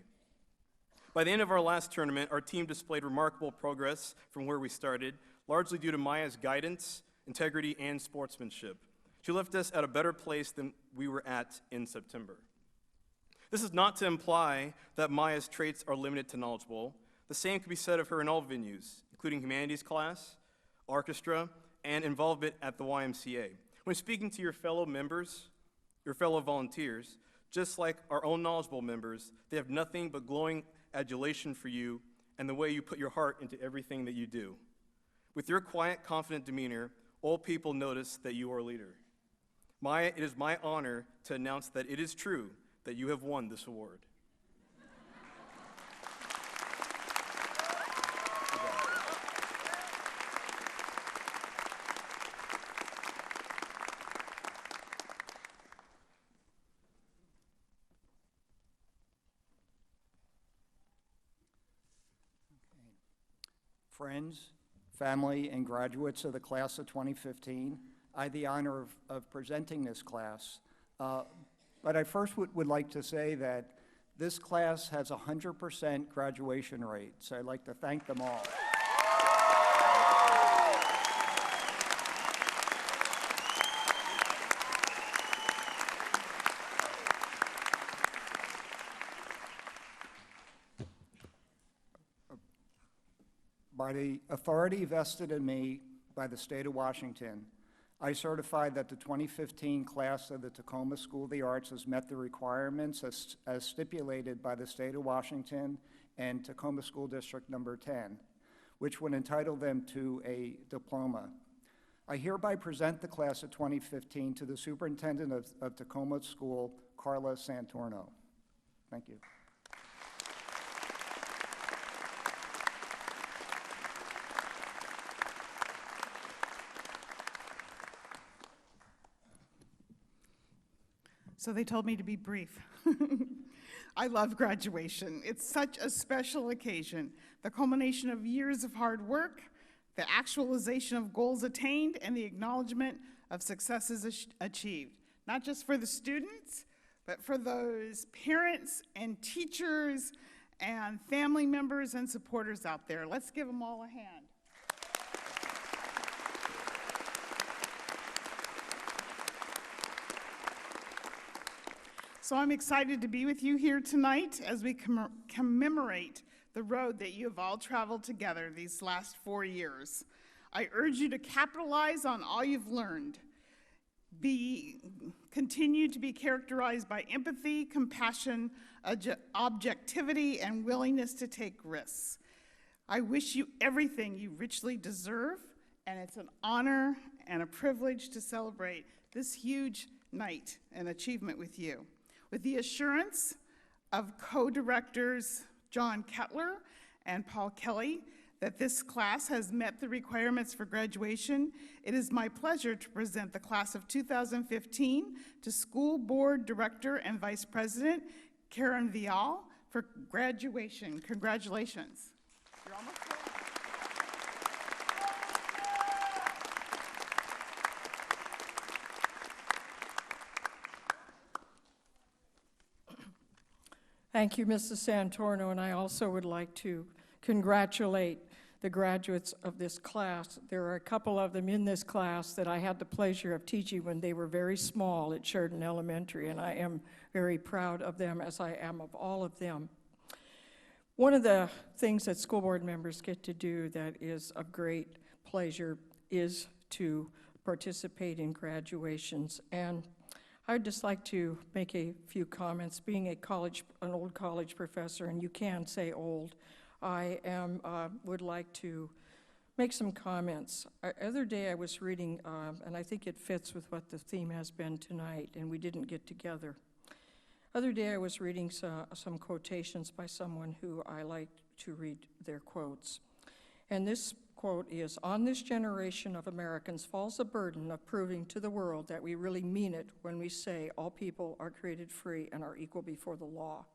By the end of our last tournament, our team displayed remarkable progress from where we started, largely due to Maya's guidance, integrity, and sportsmanship. She left us at a better place than we were at in September. This is not to imply that Maya's traits are limited to Knowledge Bowl. The same could be said of her in all venues, including humanities class, orchestra, and involvement at the YMCA. When speaking to your fellow members, your fellow volunteers, just like our own Knowledge Bowl members, they have nothing but glowing adulation for you and the way you put your heart into everything that you do. With your quiet, confident demeanor, all people notice that you are a leader. Maya, it is my honor to announce that it is true that you have won this award. Friends, family, and graduates of the class of 2015, I have the honor of presenting this class. But I first would like to say that this class has a 100% graduation rate, so I'd like to thank them all. By the authority vested in me by the state of Washington, I certify that the 2015 class of the Tacoma School of the Arts has met the requirements as stipulated by the state of Washington and Tacoma School District Number 10, which would entitle them to a diploma. I hereby present the class of 2015 to the superintendent of Tacoma School, Carla Santorno. Thank you. So they told me to be brief. I love graduation. It's such a special occasion, the culmination of years of hard work, the actualization of goals attained, and the acknowledgement of successes achieved, not just for the students, but for those parents and teachers and family members and supporters out there. Let's give them all a hand. So I'm excited to be with you here tonight as we commemorate the road that you have all traveled together these last 4 years. I urge you to capitalize on all you've learned. Continue to be characterized by empathy, compassion, objectivity, and willingness to take risks. I wish you everything you richly deserve, and it's an honor and a privilege to celebrate this huge night and achievement with you. With the assurance of co-directors John Kettler and Paul Kelly that this class has met the requirements for graduation, it is my pleasure to present the class of 2015 to School Board Director and Vice President Karen Vial for graduation. Congratulations. You're almost done. Thank you, Mrs. Santorno, and I also would like to congratulate the graduates of this class. There are a couple of them in this class that I had the pleasure of teaching when they were very small at Sheridan Elementary, and I am very proud of them, as I am of all of them. One of the things that school board members get to do that is of great pleasure is to participate in graduations. And I'd just like to make a few comments. Being an old college professor, and you can say old, I would like to make some comments. The other day I was reading, and I think it fits with what the theme has been tonight, and we didn't get together. The other day I was reading some quotations by someone who I like to read their quotes. And this quote is, "On this generation of Americans falls the burden of proving to the world that we really mean it when we say all people are created free and are equal before the law.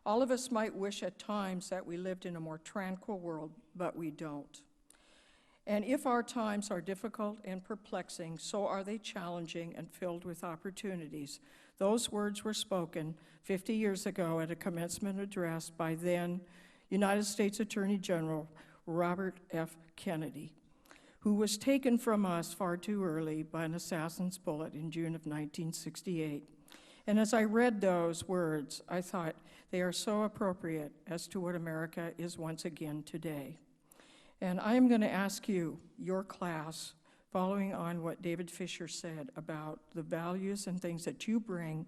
All of us might wish at times that we lived in a more tranquil world, but we don't. And if our times are difficult and perplexing, so are they challenging and filled with opportunities." Those words were spoken 50 years ago at a commencement address by then United States Attorney General Robert F. Kennedy, who was taken from us far too early by an assassin's bullet in June of 1968. And as I read those words, I thought they are so appropriate as to what America is once again today. And I am going to ask you, your class, following on what David Fisher said about the values and things that you bring,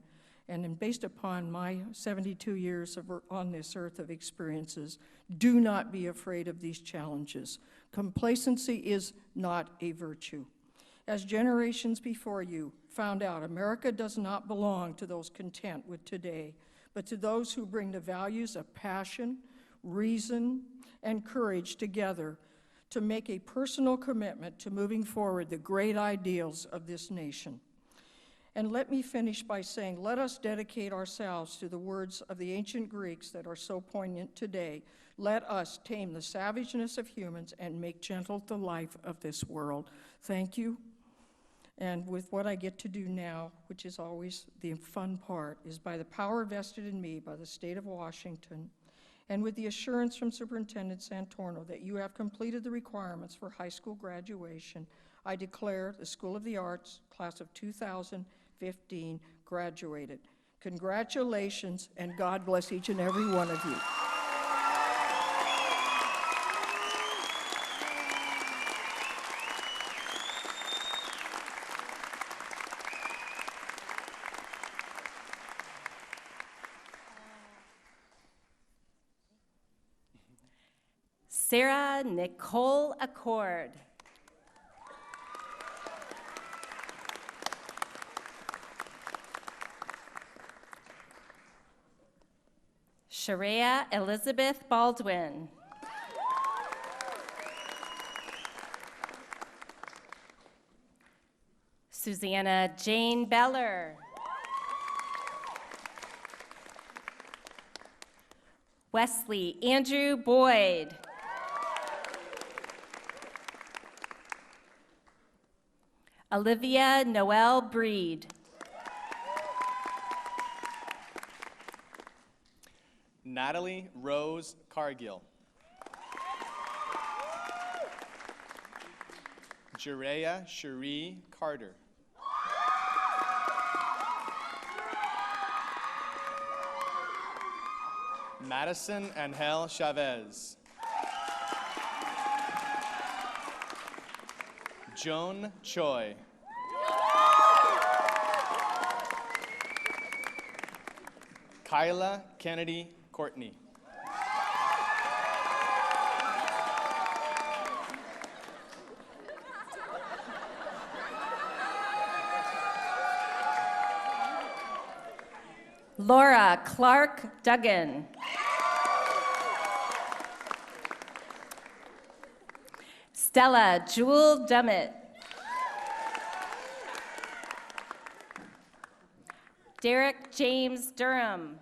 and then based upon my 72 years on this earth of experiences, do not be afraid of these challenges. Complacency is not a virtue. As generations before you found out, America does not belong to those content with today, but to those who bring the values of passion, reason, and courage together to make a personal commitment to moving forward the great ideals of this nation. And let me finish by saying, let us dedicate ourselves to the words of the ancient Greeks that are so poignant today. Let us tame the savageness of humans and make gentle the life of this world. Thank you. And with what I get to do now, which is always the fun part, is by the power vested in me by the state of Washington, and with the assurance from Superintendent Santorno that you have completed the requirements for high school graduation, I declare the School of the Arts class of 2015 graduated. Congratulations, and God bless each and every one of you. Sarah Nicole Accord. Sharia Elizabeth Baldwin. Susanna Jane Beller. Wesley Andrew Boyd. Olivia Noel Breed. Natalie Rose Cargill. Jereya Cherie Carter. Madison Angel Chavez. Joan Choi. Kyla Kennedy Courtney. Laura Clark Duggan. Stella Jewel Dummett. Derek James Durham.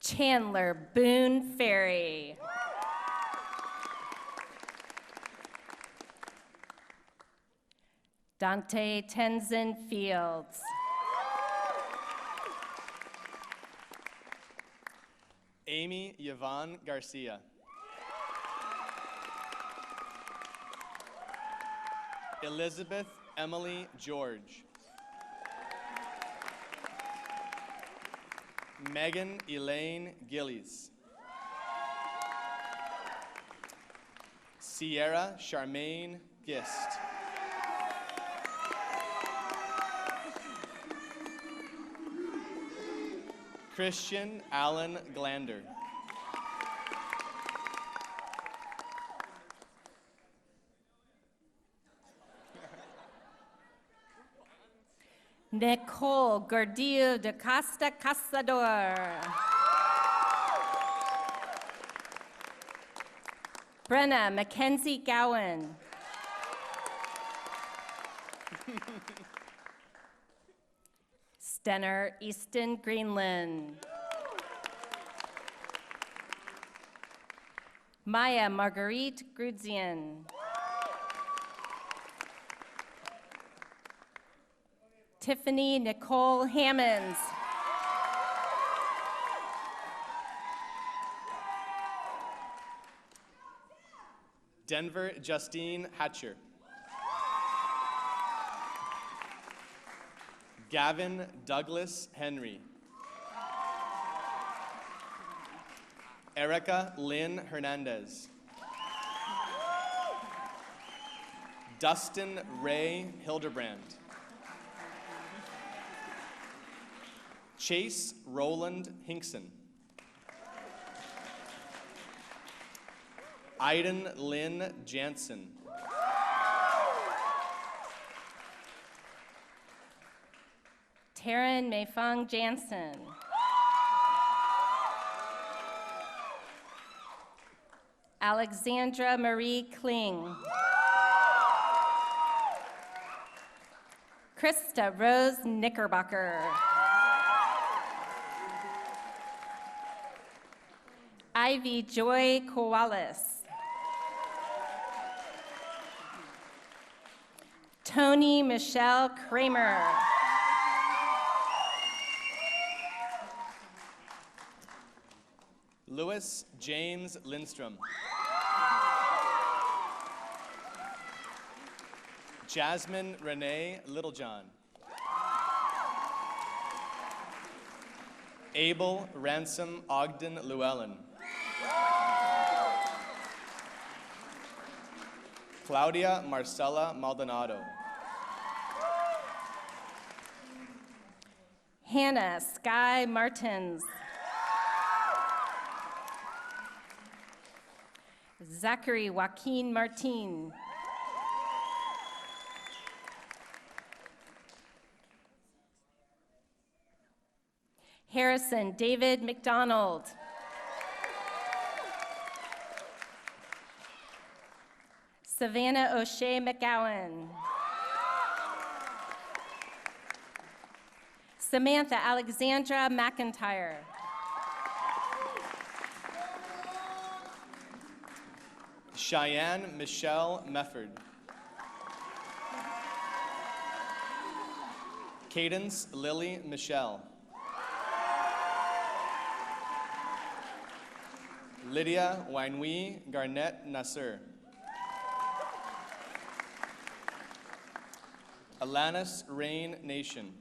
Chandler Boone Ferry. Dante Tenzin Fields. Amy Yvonne Garcia. Elizabeth Emily George. Megan Elaine Gillies. Sierra Charmaine Gist. Christian Allen Glander. Nicole Gordillo de Costa Casador. Brenna Mackenzie Gowan. Stenner Easton Greenland. Maya Marguerite Grudzian. Tiffany Nicole Hammonds. Denver Justine Hatcher. Gavin Douglas Henry. Erica Lynn Hernandez. Dustin Ray Hildebrand. Chase Roland Hinkson. Iden Lynn Jansen. Taryn Meifeng Jansen. Alexandra Marie Kling. Krista Rose Knickerbocker. Ivy Joy Koalis. Tony Michelle Kramer. Louis James Lindstrom. Jasmine Renee Littlejohn. Abel Ransom Ogden Llewellyn. Claudia Marcela Maldonado. Hannah Sky Martins. Zachary Joaquin Martin. Harrison David McDonald. Savannah O'Shea McGowan. Samantha Alexandra McIntyre. Cheyenne Michelle Mefford. Cadence Lily Michelle. Lydia Wainui Garnett Nasser. Alanis Rain Nation.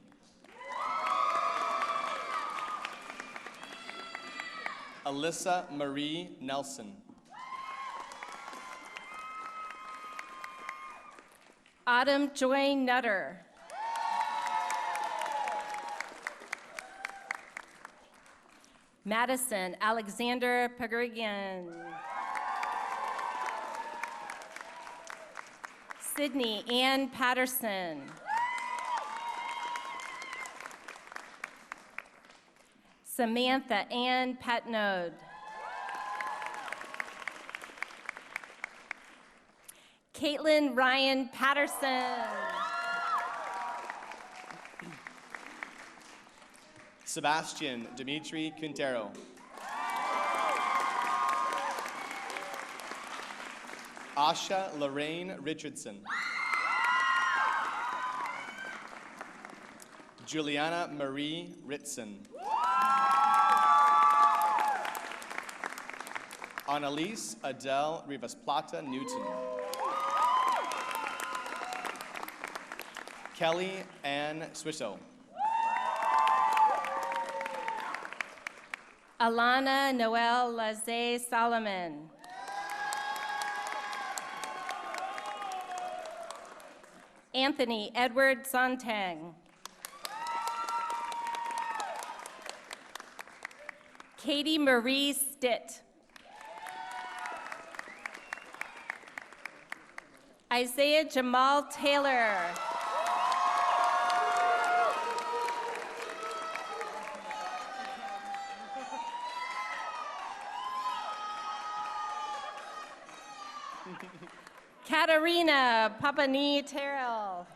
Alyssa Marie Nelson. Autumn Joy Nutter. Madison Alexander Pagurigan. Sydney Ann Patterson. Samantha Ann Patnode. Caitlin Ryan Patterson. Sebastian Dimitri Quintero. Asha Lorraine Richardson. Juliana Marie Ritson. Annalise Adele Rivas Plata Newton. Kelly Ann Swisho. Alana Noel Lazay Solomon. Anthony Edward Sontang. Katie Marie Stitt. Isaiah Jamal Taylor. Katarina Papani Terrell.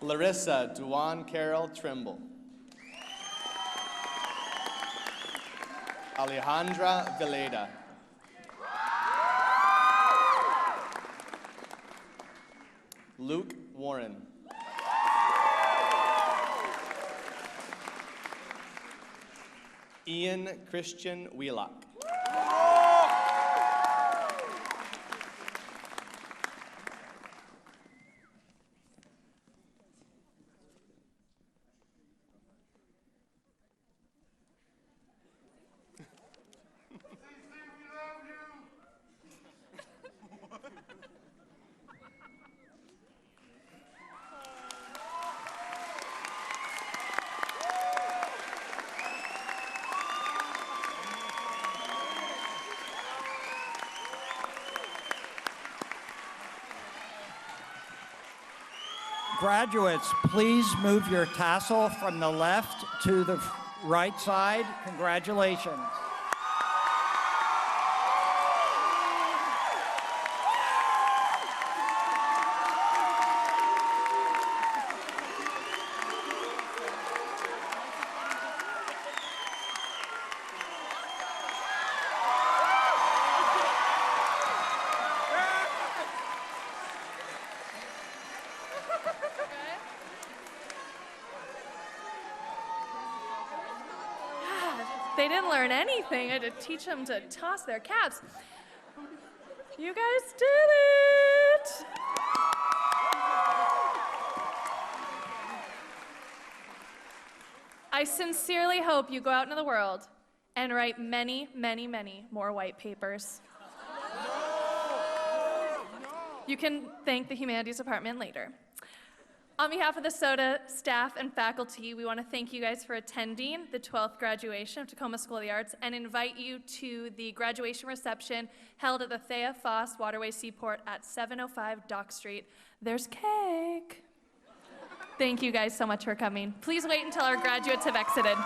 Larissa Duan Carol Trimble. Alejandra Veleda. Luke Warren. Ian Christian Wheelock. Graduates, please move your tassel from the left to the right side. Congratulations. They didn't learn anything. I had to teach them to toss their caps. You guys did it! I sincerely hope you go out into the world and write many, many, many more white papers. You can thank the Humanities Department later. On behalf of the SOTA staff and faculty, we want to thank you guys for attending the 12th graduation of Tacoma School of the Arts and invite you to the graduation reception held at the Thea Foss Waterway Seaport at 705 Dock Street. There's cake. Thank you guys so much for coming. Please wait until our graduates have exited.